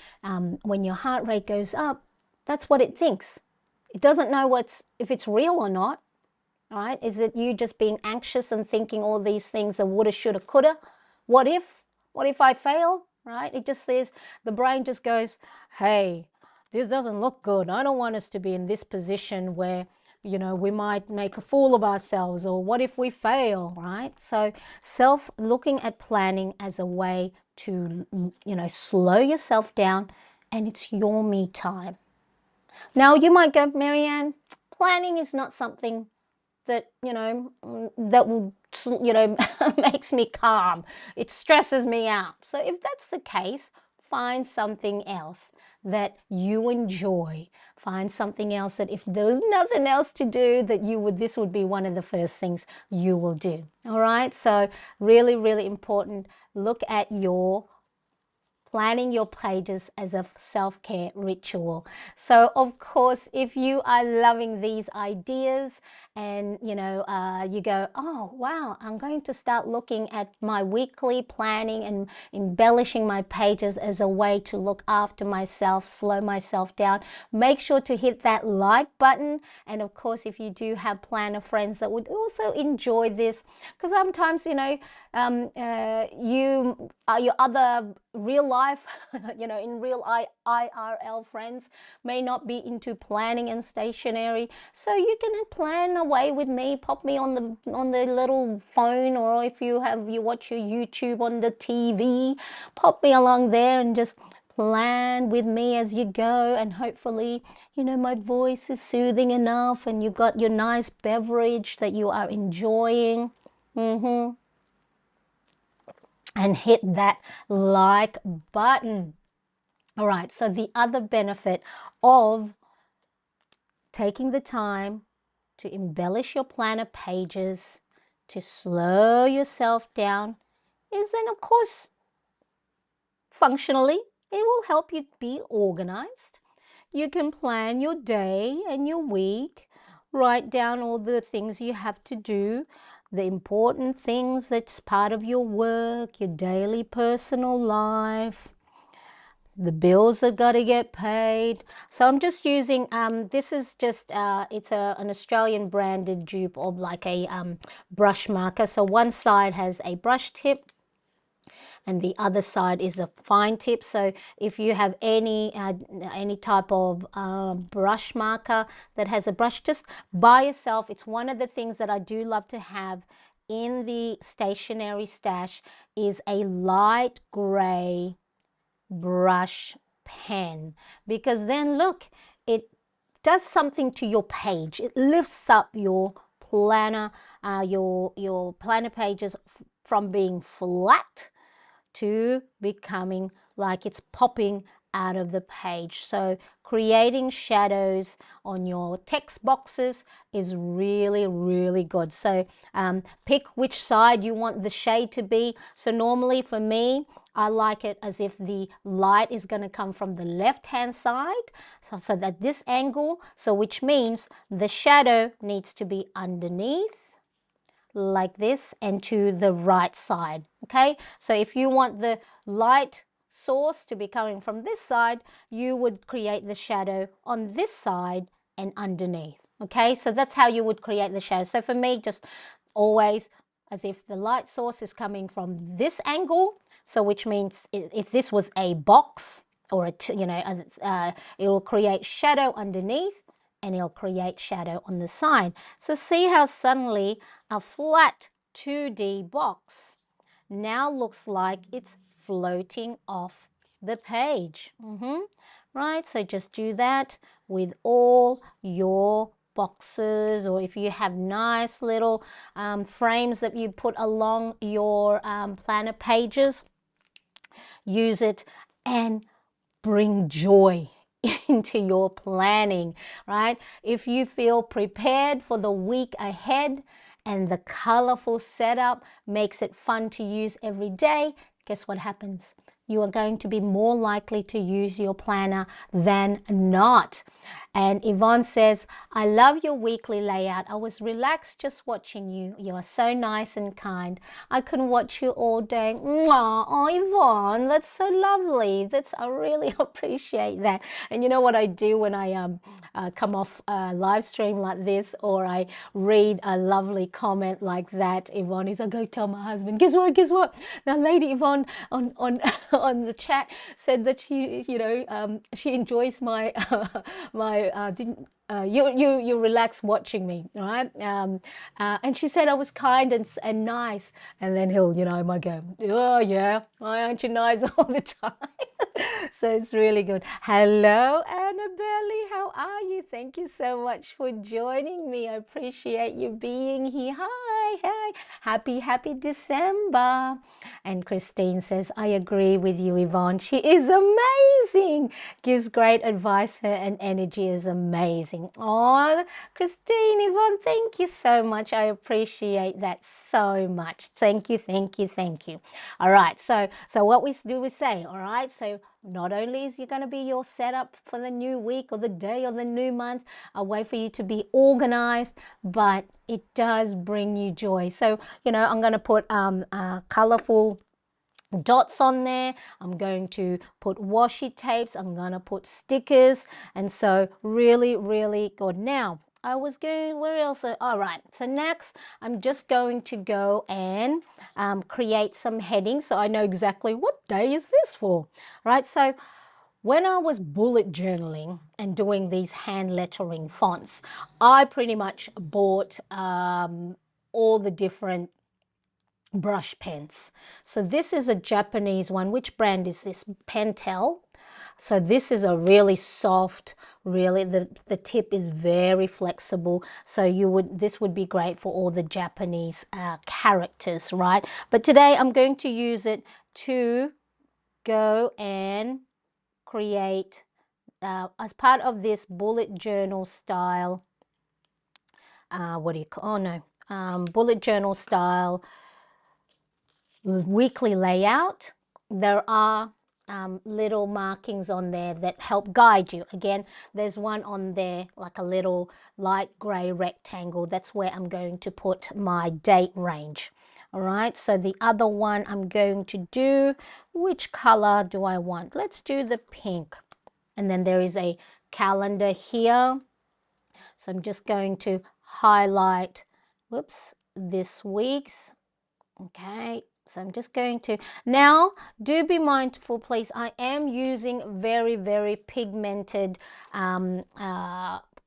when your heart rate goes up, that's what it thinks. It doesn't know if it's real or not, right? Is it you just being anxious and thinking all these things, the woulda, shoulda, coulda? What if I fail, right? It just says, the brain just goes, hey, this doesn't look good. I don't want us to be in this position where, you know, we might make a fool of ourselves, or what if we fail, right? So looking at planning as a way to, you know, slow yourself down, and it's your me time. Now you might go, Marianne, planning is not something that, you know, that will, you know, makes me calm. It stresses me out. So if that's the case, find something else that you enjoy. Find something else that if there was nothing else to do, that this would be one of the first things you will do. All right. So really, really important. Look at your planning your pages as a self-care ritual. So of course, if you are loving these ideas and you go, oh wow, I'm going to start looking at my weekly planning and embellishing my pages as a way to look after myself, slow myself down, make sure to hit that like button. And of course, if you do have planner friends that would also enjoy this, because sometimes your other real life in real IRL friends may not be into planning and stationery, so you can plan away with me. Pop me on the little phone, or if you watch your YouTube on the TV, pop me along there and just plan with me as you go. And hopefully my voice is soothing enough and you've got your nice beverage that you are enjoying. And hit that like button. All right, so the other benefit of taking the time to embellish your planner pages, to slow yourself down, is then of course functionally it will help you be organized. You can plan your day and your week, write down all the things you have to do, the important things that's part of your work, your daily personal life, the bills that got to get paid. So I'm just using, this is just, it's an Australian branded dupe of like a brush marker. So one side has a brush tip and the other side is a fine tip. So if you have any type of brush marker that has a brush, just buy yourself. It's one of the things that I do love to have in the stationery stash is a light gray brush pen, because then look, it does something to your page. It lifts up your planner, your planner pages from being flat to becoming like it's popping out of the page. So creating shadows on your text boxes is really, really good. So pick which side you want the shade to be. So normally for me, I like it as if the light is going to come from the left-hand side, so that this angle, so which means the shadow needs to be underneath like this and to the right side. Okay, so if you want the light source to be coming from this side, you would create the shadow on this side and underneath. Okay, so that's how you would create the shadow. So for me, just always as if the light source is coming from this angle, so which means if this was a box or it will create shadow underneath and it'll create shadow on the side. So see how suddenly a flat 2D box now looks like it's floating off the page. Right, so just do that with all your boxes, or if you have nice little frames that you put along your planner pages, use it and bring joy into your planning, right? If you feel prepared for the week ahead and the colorful setup makes it fun to use every day, guess what happens? You are going to be more likely to use your planner than not. And Yvonne says, I love your weekly layout. I was relaxed just watching you. You are so nice and kind. I can watch you all day. Mwah. Oh, Yvonne, that's so lovely. I really appreciate that. And you know what I do when I come off a live stream like this, or I read a lovely comment like that, Yvonne, is I go tell my husband, guess what? Now, Lady Yvonne on on the chat said that she, she enjoys my you relax watching me, right? And she said I was kind and nice, and then he'll, might go, oh yeah, why aren't you nice all the time? So it's really good. Hello, Annabelle, how are you? Thank you so much for joining me. I appreciate you being here. Hi. Happy December. And Christine says, I agree with you, Yvonne. She is amazing. Gives great advice. Her and energy is amazing. Oh, Christine, Yvonne, thank you so much. I appreciate that so much. Thank you. All right, so what we say, all right, so not only is it going to be your setup for the new week or the day or the new month, a way for you to be organized, but it does bring you joy. So, I'm going to put colorful dots on there. I'm going to put washi tapes. I'm going to put stickers. And so really good. Now, I was going, where else? All right, so next I'm just going to go and create some headings so I know exactly what day is this for, right? So when I was bullet journaling and doing these hand lettering fonts, I pretty much bought all the different brush pens. So this is a Japanese one. Which brand is this? Pentel. So this is a really soft, really the tip is very flexible. So this would be great for all the Japanese characters, right? But today I'm going to use it to go and create as part of this bullet journal style. What do you call? Oh no, bullet journal style weekly layout. There are little markings on there that help guide you. Again, there's one on there like a little light gray rectangle. That's where I'm going to put my date range. All right, so the other one I'm going to do, which color do I want? Let's do the pink. And then there is a calendar here. So I'm just going to highlight, this week's. Okay, so I'm just going to, now do be mindful please, I am using very pigmented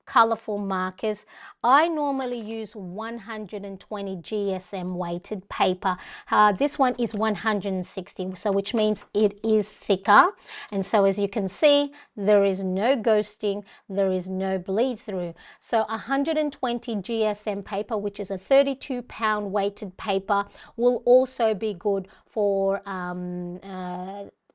colorful markers. I normally use 120 GSM weighted paper. This one is 160, so which means it is thicker. And so as you can see, there is no ghosting, there is no bleed through. So 120 GSM paper, which is a 32-pound weighted paper, will also be good for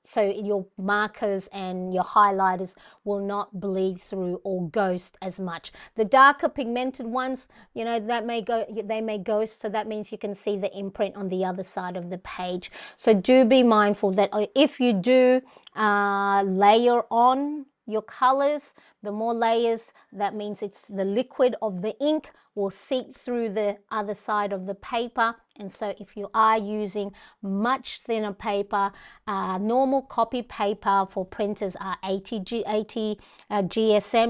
so your markers and your highlighters will not bleed through or ghost as much. The darker pigmented ones, they may ghost, so that means you can see the imprint on the other side of the page. So do be mindful that if you do layer on your colors, the more layers, that means it's the liquid of the ink will seep through the other side of the paper. And so if you are using much thinner paper, normal copy paper for printers are 80 GSM.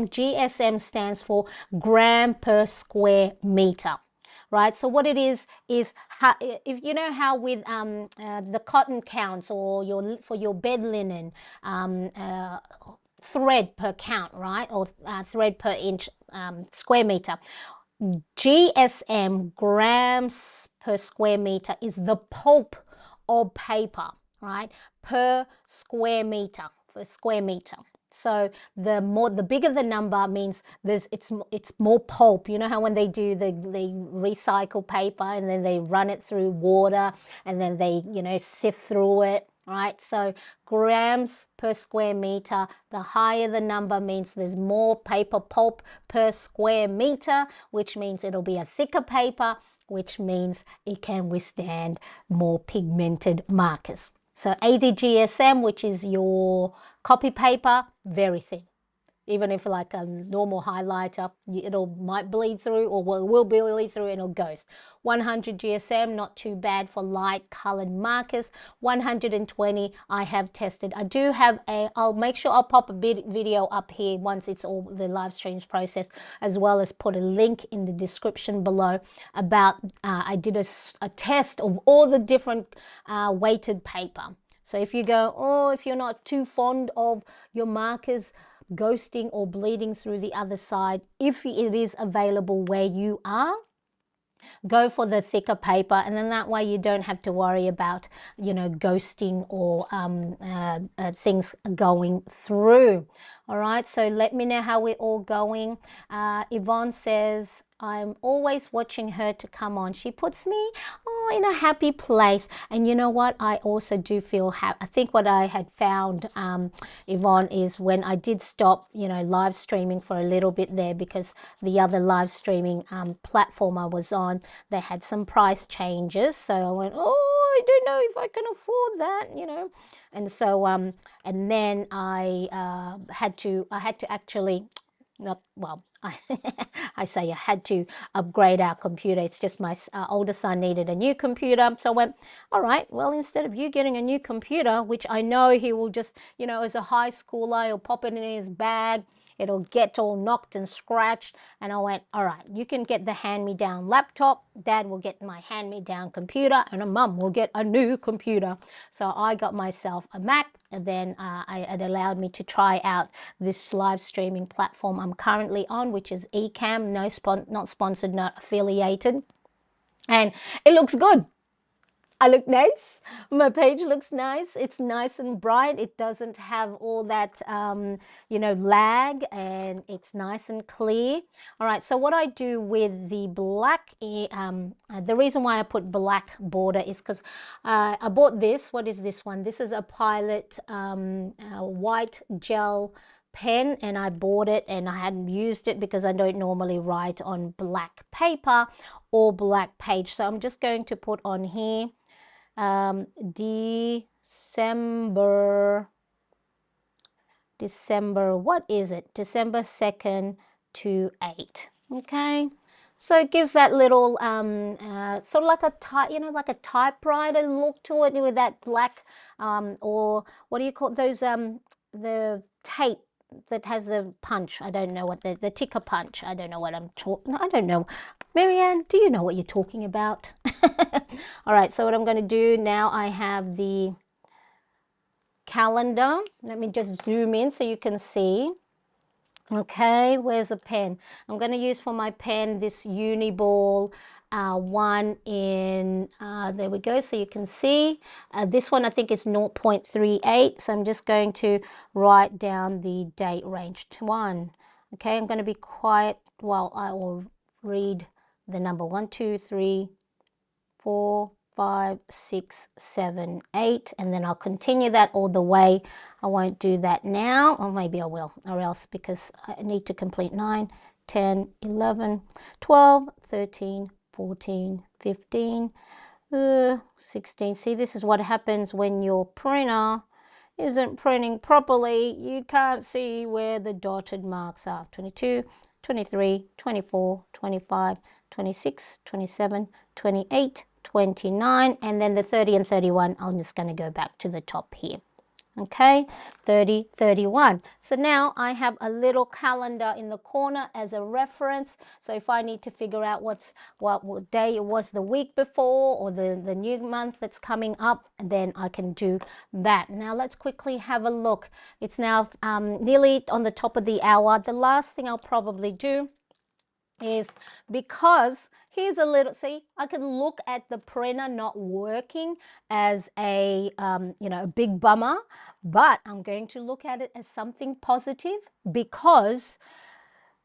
GSM stands for gram per square meter. Right, so what it is how, if you know how with the cotton counts or for your bed linen, thread per count, right, or thread per inch square meter. GSM, grams per square meter, is the pulp of paper, right, per square meter, So the bigger the number means it's more pulp. You know how when they recycle paper and then they run it through water and then they sift through it, right? So grams per square meter, the higher the number means there's more paper pulp per square meter, which means it'll be a thicker paper, which means it can withstand more pigmented markers. So 80 GSM, which is your copy paper, very thin. Even if like a normal highlighter, might bleed through or will bleed through and it'll ghost. 100 GSM, not too bad for light colored markers. 120 I have tested. I do have I'll make sure I'll pop a video up here once it's all the live streams processed, as well as put a link in the description below about, I did a test of all the different weighted paper. So if you go, if you're not too fond of your markers ghosting or bleeding through the other side, if it is available where you are, go for the thicker paper, and then that way you don't have to worry about, you know, ghosting or things going through. All right, so let me know how we're all going. Yvonne says, I'm always watching her to come on. She puts me in a happy place. And you know what? I also do feel happy. I think what I had found, Yvonne, is when I did stop, you know, live streaming for a little bit there, because the other live streaming platform I was on, they had some price changes. So I went, oh, I don't know if I can afford that, you know. And so, and then I had to actually, not well, I say I had to upgrade our computer. It's just my older son needed a new computer. So I went, all right, well, instead of you getting a new computer, which I know he will just, you know, as a high schooler, he'll pop it in his bag, it'll get all knocked and scratched. And I went, all right, you can get the hand-me-down laptop. Dad will get my hand-me-down computer, and a mum will get a new computer. So I got myself a Mac, and then it allowed me to try out this live streaming platform I'm currently on, which is Ecamm. Not sponsored, not affiliated. And it looks good. I look nice. My page looks nice. It's nice and bright. It doesn't have all that, you know, lag, and it's nice and clear. All right, so what I do with the black, the reason why I put black border is because I bought this. What is this one? This is a Pilot white gel pen, and I bought it, and I hadn't used it because I don't normally write on black paper or black page. So I'm just going to put on here December, what is it? December 2nd to 8. Okay, so it gives that little sort of like a you know, like a typewriter look to it with that black or what do you call those the tape that has the punch. I don't know what the ticker punch. I don't know what I'm talking. I don't know. Marianne, do you know what you're talking about? All right, so what I'm going to do now, I have the calendar. Let me just zoom in so you can see. Okay, where's a pen? I'm going to use for my pen this Uniball one in, there we go, so you can see. This one I think is 0.38, so I'm just going to write down the date range. 1. Okay, I'm going to be quiet while I will read the number. 1, 2, 3, 4, 5, 6, 7, 8, and then I'll continue that all the way. I won't do that now, or maybe I will, or else, because I need to complete 9, 10, 11, 12, 13, 14, 15, 16. See, this is what happens when your printer isn't printing properly. You can't see where the dotted marks are. 22, 23, 24, 25, 26, 27, 28, 29, and then the 30 and 31, I'm just going to go back to the top here. Okay, 30, 31. So now I have a little calendar in the corner as a reference. So if I need to figure out what day it was the week before, or the new month that's coming up, then I can do that. Now let's quickly have a look. It's now nearly on the top of the hour. The last thing I'll probably do is, because here's a little, see, I can look at the printer not working as a you know, a big bummer, but I'm going to look at it as something positive, because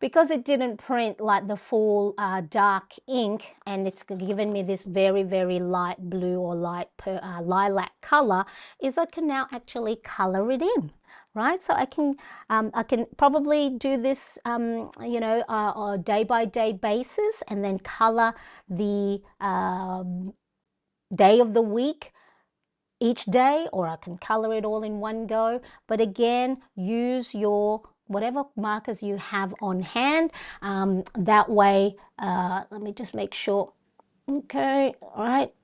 it didn't print like the full dark ink, and it's given me this very, very light blue or light lilac color, is I can now actually color it in. Right, so I can probably do this, you know, on a day-by-day basis, and then color the day of the week each day, or I can color it all in one go. But again, use your whatever markers you have on hand. That way, let me just make sure. Okay, all right.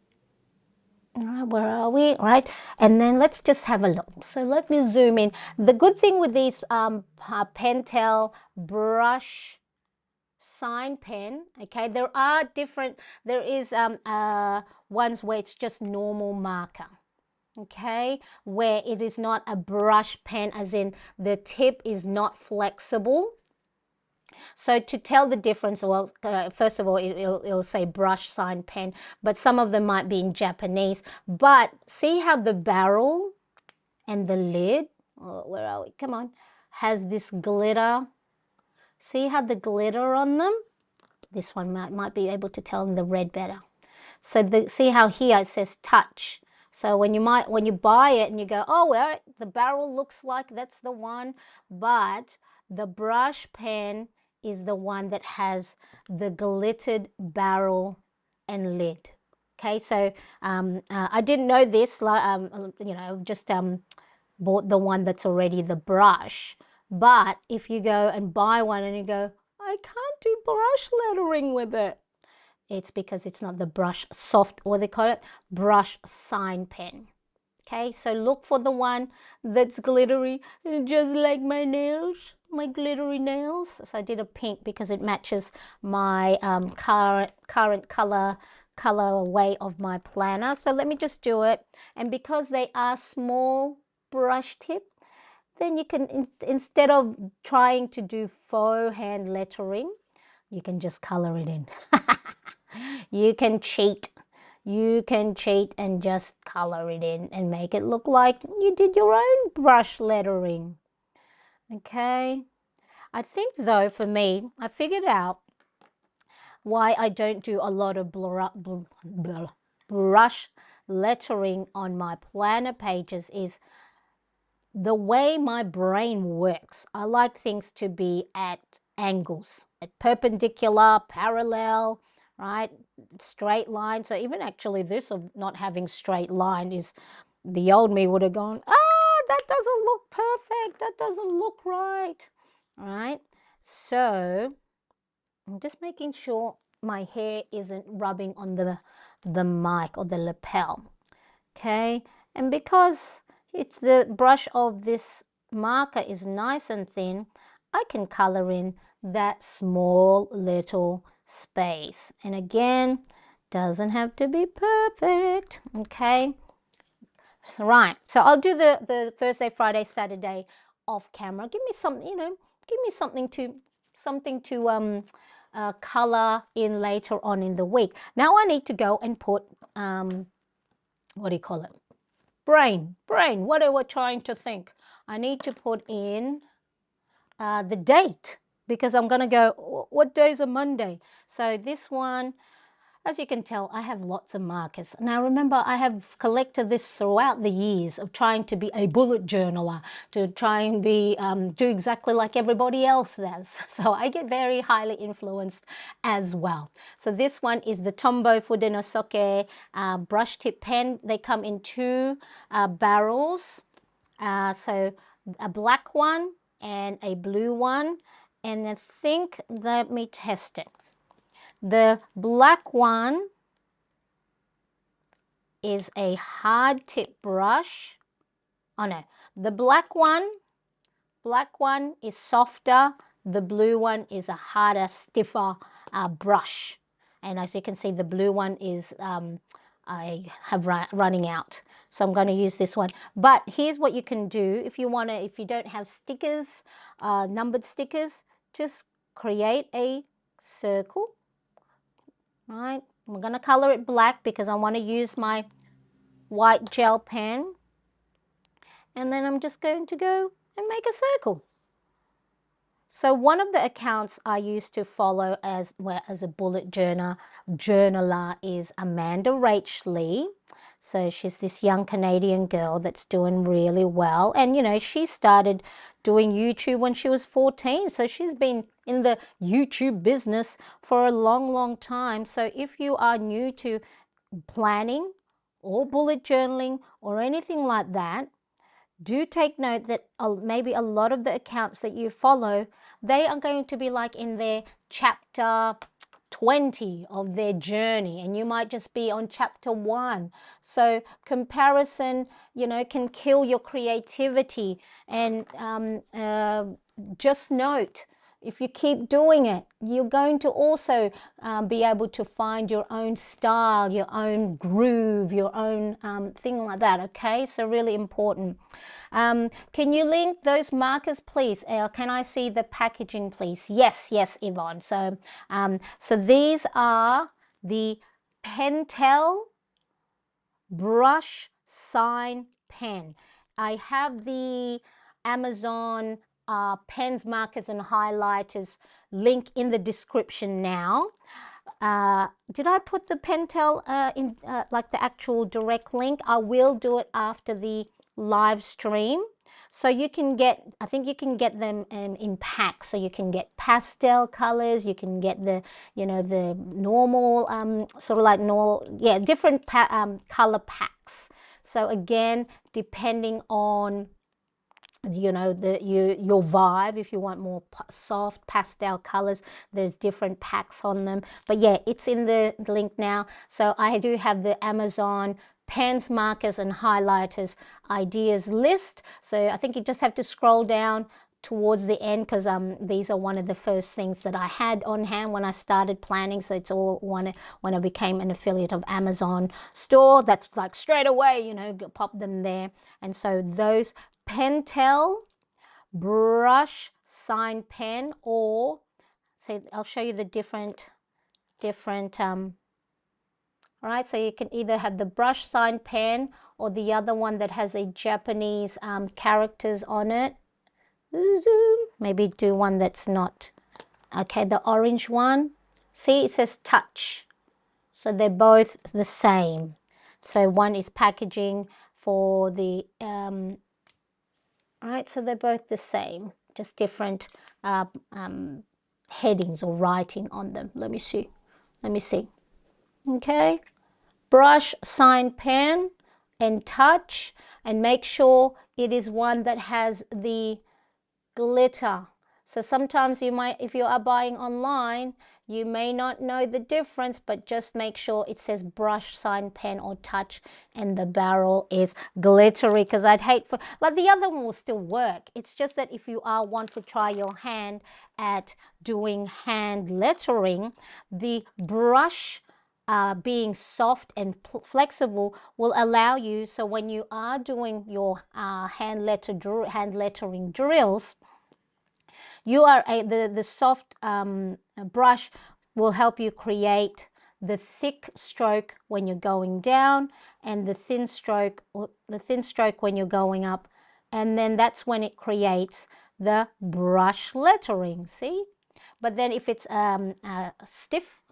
All right, where are we? All right, and then let's just have a look. So let me zoom in. The good thing with these Pentel brush sign pen, okay, there are different, there is ones where it's just normal marker, okay, where it is not a brush pen, as in the tip is not flexible. So to tell the difference, well, first of all, it'll say brush sign pen, but some of them might be in Japanese. But see how the barrel and the lid, oh, where are we? Come on, has this glitter. See how the glitter on them? This one might be able to tell in the red better. So see how here it says touch. So when you buy it and you go, oh well, the barrel looks like that's the one, but the brush pen is the one that has the glittered barrel and lid. Okay, so I didn't know this, you know, just bought the one that's already the brush. But if you go and buy one and you go, I can't do brush lettering with it, it's because it's not the brush soft, or they call it brush sign pen. Okay, so look for the one that's glittery, just like my nails, my glittery nails. So I did a pink because it matches my current color way of my planner. So let me just do it. And because they are small brush tip, then you can, instead of trying to do faux hand lettering, you can just color it in. You can cheat. You can cheat and just color it in and make it look like you did your own brush lettering. Okay. I think though, for me, I figured out why I don't do a lot of brush lettering on my planner pages is the way my brain works. I like things to be at angles, at perpendicular, parallel, right? Straight line. So even actually this of not having straight line is, the old me would have gone, that doesn't look perfect. That doesn't look right. All right. So I'm just making sure my hair isn't rubbing on the mic or the lapel. Okay. And because it's the brush of this marker is nice and thin, I can color in that small little space. And again, doesn't have to be perfect. Okay. Right. So I'll do the Thursday, Friday, Saturday off camera. Give me something, you know, give me something to color in later on in the week. Now I need to go and put what do you call it? Brain, what are we trying to think? I need to put in the date, because I'm going to go, what day is a Monday? So this one, as you can tell, I have lots of markers. Now remember, I have collected this throughout the years of trying to be a bullet journaler, to try and be do exactly like everybody else does. So I get very highly influenced as well. So this one is the Tombow Fudenosuke brush tip pen. They come in two barrels. So a black one and a blue one. And I think, let me test it. The black one is a hard tip brush. Oh no, the black one is softer. The blue one is a harder, stiffer brush. And as you can see, the blue one is I have running out. So I'm going to use this one. But here's what you can do if you want to, if you don't have stickers, numbered stickers, just create a circle. Right, I'm going to color it black because I want to use my white gel pen, and then I'm just going to go and make a circle. So one of the accounts I used to follow as a bullet journaler is Amanda Rachley. So she's this young Canadian girl that's doing really well. And, you know, she started doing YouTube when she was 14. So she's been in the YouTube business for a long, long time. So if you are new to planning or bullet journaling or anything like that, do take note that maybe a lot of the accounts that you follow, they are going to be like in their chapter 20 of their journey, and you might just be on chapter 1. So comparison, you know, can kill your creativity. And just note if you keep doing it, you're going to also be able to find your own style, your own groove, your own thing like that, okay? So really important. Can you link those markers, please? Can I see the packaging, please? Yes, yes, Yvonne. So, so these are the Pentel brush sign pen. I have the Amazon pens, markers and highlighters link in the description now. Did I put the Pentel in like the actual direct link? I will do it after the live stream. So you can get, I think you can get them in packs. So you can get pastel colors, you can get the, you know, the normal, sort of like normal, yeah, different color packs. So again, depending on, you know, your vibe, if you want more soft pastel colors, there's different packs on them. But yeah, it's in the link now. So I do have the Amazon pens, markers and highlighters ideas list. So I think you just have to scroll down towards the end, because these are one of the first things that I had on hand when I started planning. So it's all when I became an affiliate of Amazon store, that's like straight away, you know, pop them there. And so those Pentel brush sign pen, or say, I'll show you the different all right, so you can either have the brush sign pen or the other one that has a Japanese characters on it. Zoom. Maybe do one that's not, okay, the orange one. See, it says touch. So they're both the same. So one is packaging for the all right, so they're both the same, just different headings or writing on them. Let me see. Okay, brush sign pen and touch, and make sure it is one that has the glitter. So sometimes you might, if you are buying online, you may not know the difference, but just make sure it says brush sign pen or touch and the barrel is glittery, because I'd hate for, like, the other one will still work. It's just that if you want to try your hand at doing hand lettering, the brush being soft and flexible will allow you, so when you are doing your hand lettering drills, you are the soft brush will help you create the thick stroke when you're going down, and the thin stroke when you're going up, and then that's when it creates the brush lettering. See? But then if it's a stiff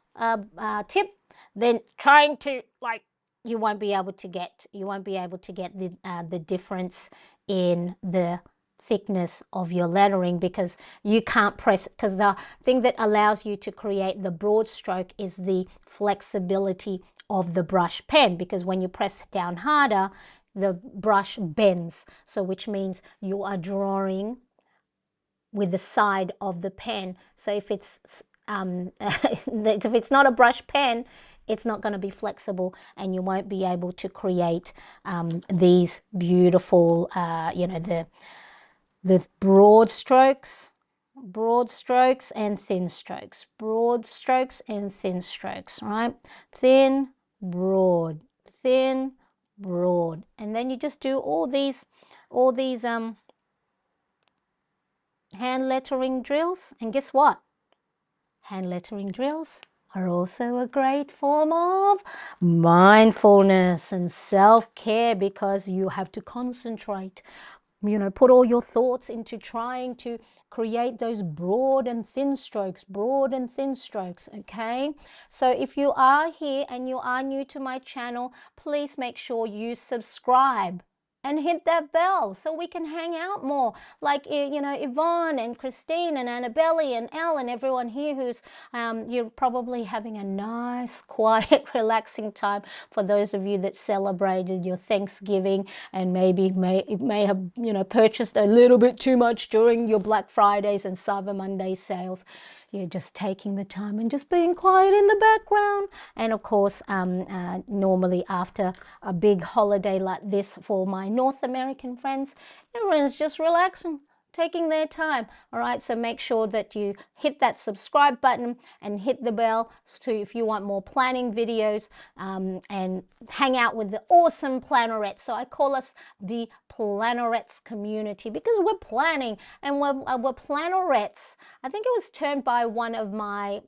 tip, then trying to, like, you won't be able to get the difference in the thickness of your lettering, because you can't press, because the thing that allows you to create the broad stroke is the flexibility of the brush pen, because when you press down harder, the brush bends, so which means you are drawing with the side of the pen. So if it's if it's not a brush pen, it's not going to be flexible, and you won't be able to create these beautiful you know, the broad strokes and thin strokes, broad strokes and thin strokes, right? Thin, broad, thin, broad, and then you just do all these hand lettering drills. And guess what? Hand lettering drills are also a great form of mindfulness and self-care, because you have to concentrate, you know, put all your thoughts into trying to create those broad and thin strokes, okay? So if you are here and you are new to my channel, please make sure you subscribe and hit that bell so we can hang out more, like, you know, Yvonne and Christine and Annabelle and Elle and everyone here who's you're probably having a nice, quiet, relaxing time. For those of you that celebrated your Thanksgiving and maybe may have, you know, purchased a little bit too much during your Black Fridays and Cyber Monday sales, you're just taking the time and just being quiet in the background. And of course, normally after a big holiday like this, for my North American friends, everyone's just relaxing, taking their time. All right, so make sure that you hit that subscribe button and hit the bell to if you want more planning videos, and hang out with the awesome plannerettes. So I call us the plannerettes community because we're planning and we're plannerettes. I think it was termed by one of my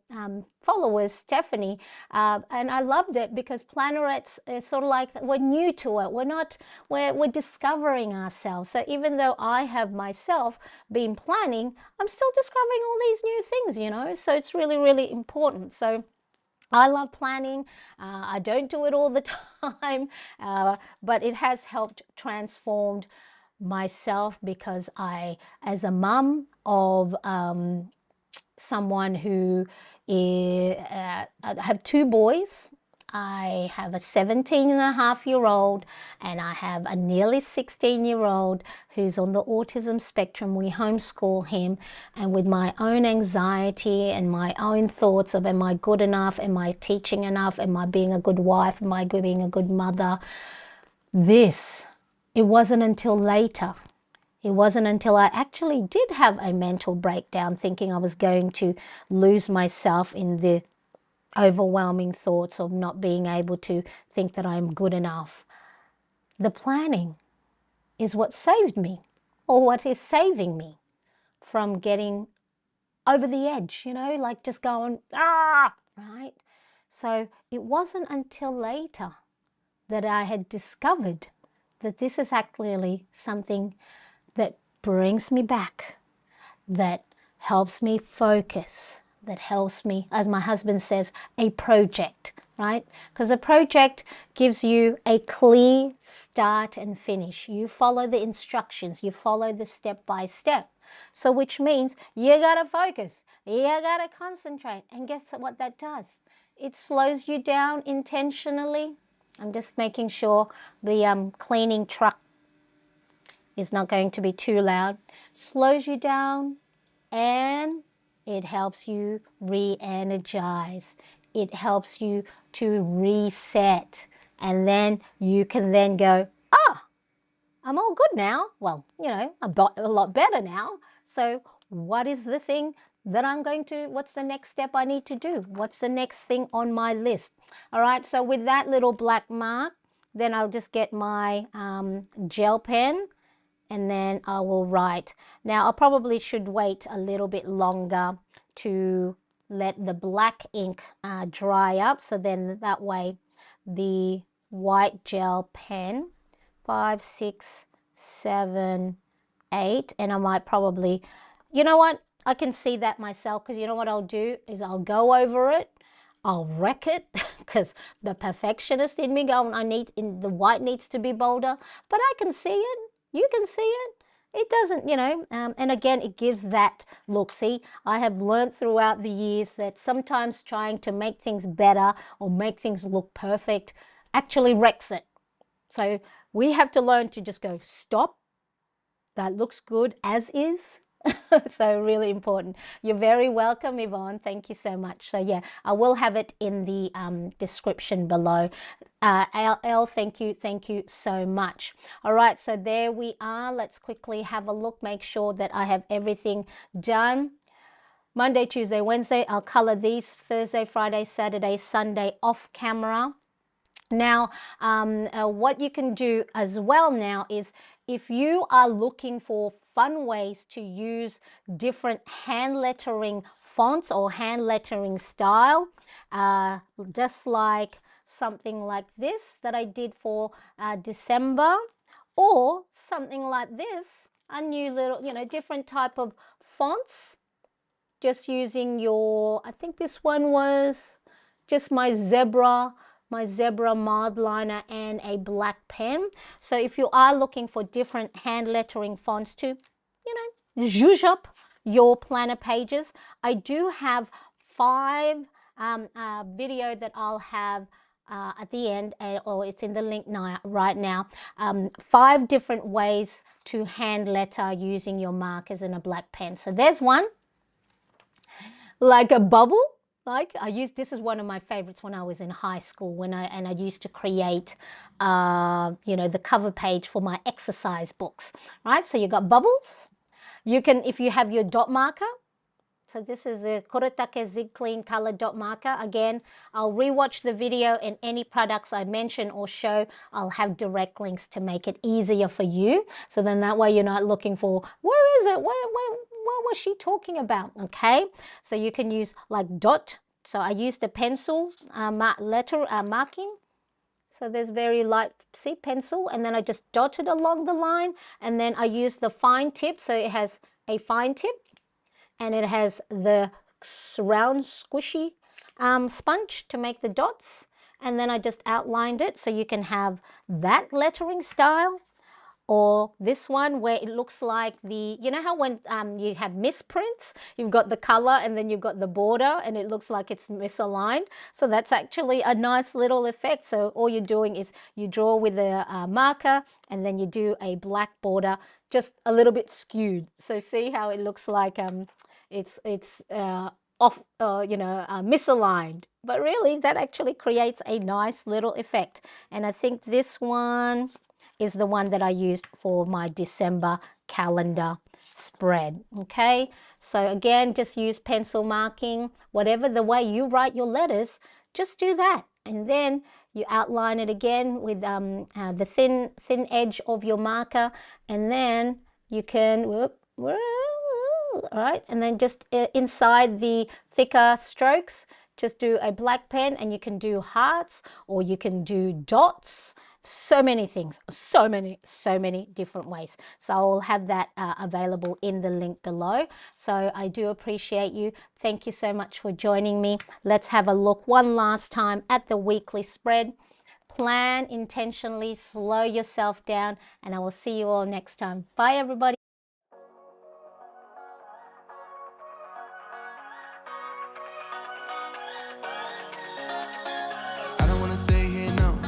followers, Stephanie, and I loved it because plannerettes is sort of like we're new to it. We're discovering ourselves. So even though I have myself been planning, I'm still discovering all these new things, you know. So it's really, really important. So I love planning. I don't do it all the time, but it has helped transform myself because as a mum of someone who I have two boys. I have a 17-and-a-half-year-old and I have a nearly 16-year-old who's on the autism spectrum. We homeschool him, and with my own anxiety and my own thoughts of am I good enough, am I teaching enough, am I being a good wife, am I being a good mother, it wasn't until later. It wasn't until I actually did have a mental breakdown thinking I was going to lose myself in the overwhelming thoughts of not being able to think that I'm good enough. The planning is what saved me, or what is saving me from getting over the edge, you know, like just going, right? So it wasn't until later that I had discovered that this is actually something that brings me back, that helps me focus, that helps me, as my husband says, a project, right? Because a project gives you a clear start and finish. You follow the instructions, you follow the step by step. So which means you gotta focus, you gotta concentrate. And guess what that does? It slows you down intentionally. I'm just making sure the cleaning truck is not going to be too loud. Slows you down, and it helps you re-energize. It helps you to reset. And then you can then go, I'm all good now. Well, you know, I'm a lot better now. So what is the thing that what's the next step I need to do? What's the next thing on my list? All right, so with that little black mark, then I'll just get my gel pen, and then I will write. Now, I probably should wait a little bit longer to let the black ink dry up, so then that way the white gel pen, 5, 6, 7, 8, and I might probably, you know what, I can see that myself, because you know what I'll do is I'll go over it, I'll wreck it, because the perfectionist in me going, the white needs to be bolder, but I can see it. You can see it. It doesn't, you know, and again, it gives that look. See, I have learned throughout the years that sometimes trying to make things better or make things look perfect actually wrecks it. So we have to learn to just go, stop. That looks good as is. So really important. You're very welcome, Yvonne. Thank you so much. So yeah, I will have it in the description below. LL, thank you so much. All right, so there we are. Let's quickly have a look, make sure that I have everything done. Monday, Tuesday, Wednesday, I'll color these. Thursday, Friday, Saturday, Sunday off camera. Now, what you can do as well now is if you are looking for fun ways to use different hand lettering fonts or hand lettering style, just like something like this that I did for December, or something like this, a new little, you know, different type of fonts, just using your, I think this one was just my zebra mild liner and a black pen. So if you are looking for different hand lettering fonts to, you know, zhuzh up your planner pages, I do have 5 video that I'll have at the end, or it's in the link now, right now, 5 different ways to hand letter using your markers and a black pen. So there's one, like a bubble. Like this is one of my favorites when I was in high school, I used to create, you know, the cover page for my exercise books, right? So you got bubbles, You can, if you have your dot marker, so this is the Koretake Zig Clean Color Dot Marker. Again, I'll rewatch the video, and any products I mention or show, I'll have direct links to make it easier for you. So then that way you're not looking for, where is it? What was she talking about? Okay, so you can use like dot. So I used the pencil marking. So there's very light, see, pencil, and then I just dotted along the line, and then I used the fine tip. So it has a fine tip, and it has the round squishy sponge to make the dots, and then I just outlined it. So you can have that lettering style, or this one where it looks like the, you know how when you have misprints, you've got the color and then you've got the border and it looks like it's misaligned. So that's actually a nice little effect. So all you're doing is you draw with a marker, and then you do a black border, just a little bit skewed. So see how it looks like it's off, misaligned, but really that actually creates a nice little effect. And I think this one is the one that I used for my December calendar spread. Okay, so again, just use pencil marking, whatever the way you write your letters, just do that, and then you outline it again with the thin edge of your marker, and then you can all right, and then just inside the thicker strokes, just do a black pen, and you can do hearts, or you can do dots. So many things, so many different ways. So I'll have that available in the link below. So I do appreciate you. Thank you so much for joining me. Let's have a look one last time at the weekly spread. Plan intentionally, slow yourself down, and I will see you all next time. Bye, everybody. I don't wanna stay here, no.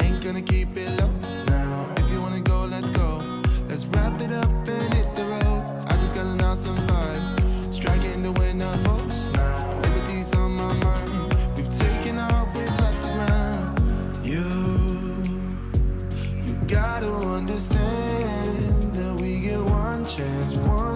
Ain't gonna keep it low now. If you wanna go, let's go. Let's wrap it up and hit the road. I just got an awesome vibe, striking the winner post now. Liberty's on my mind. We've taken off, we've left the ground. You gotta understand that we get one chance, one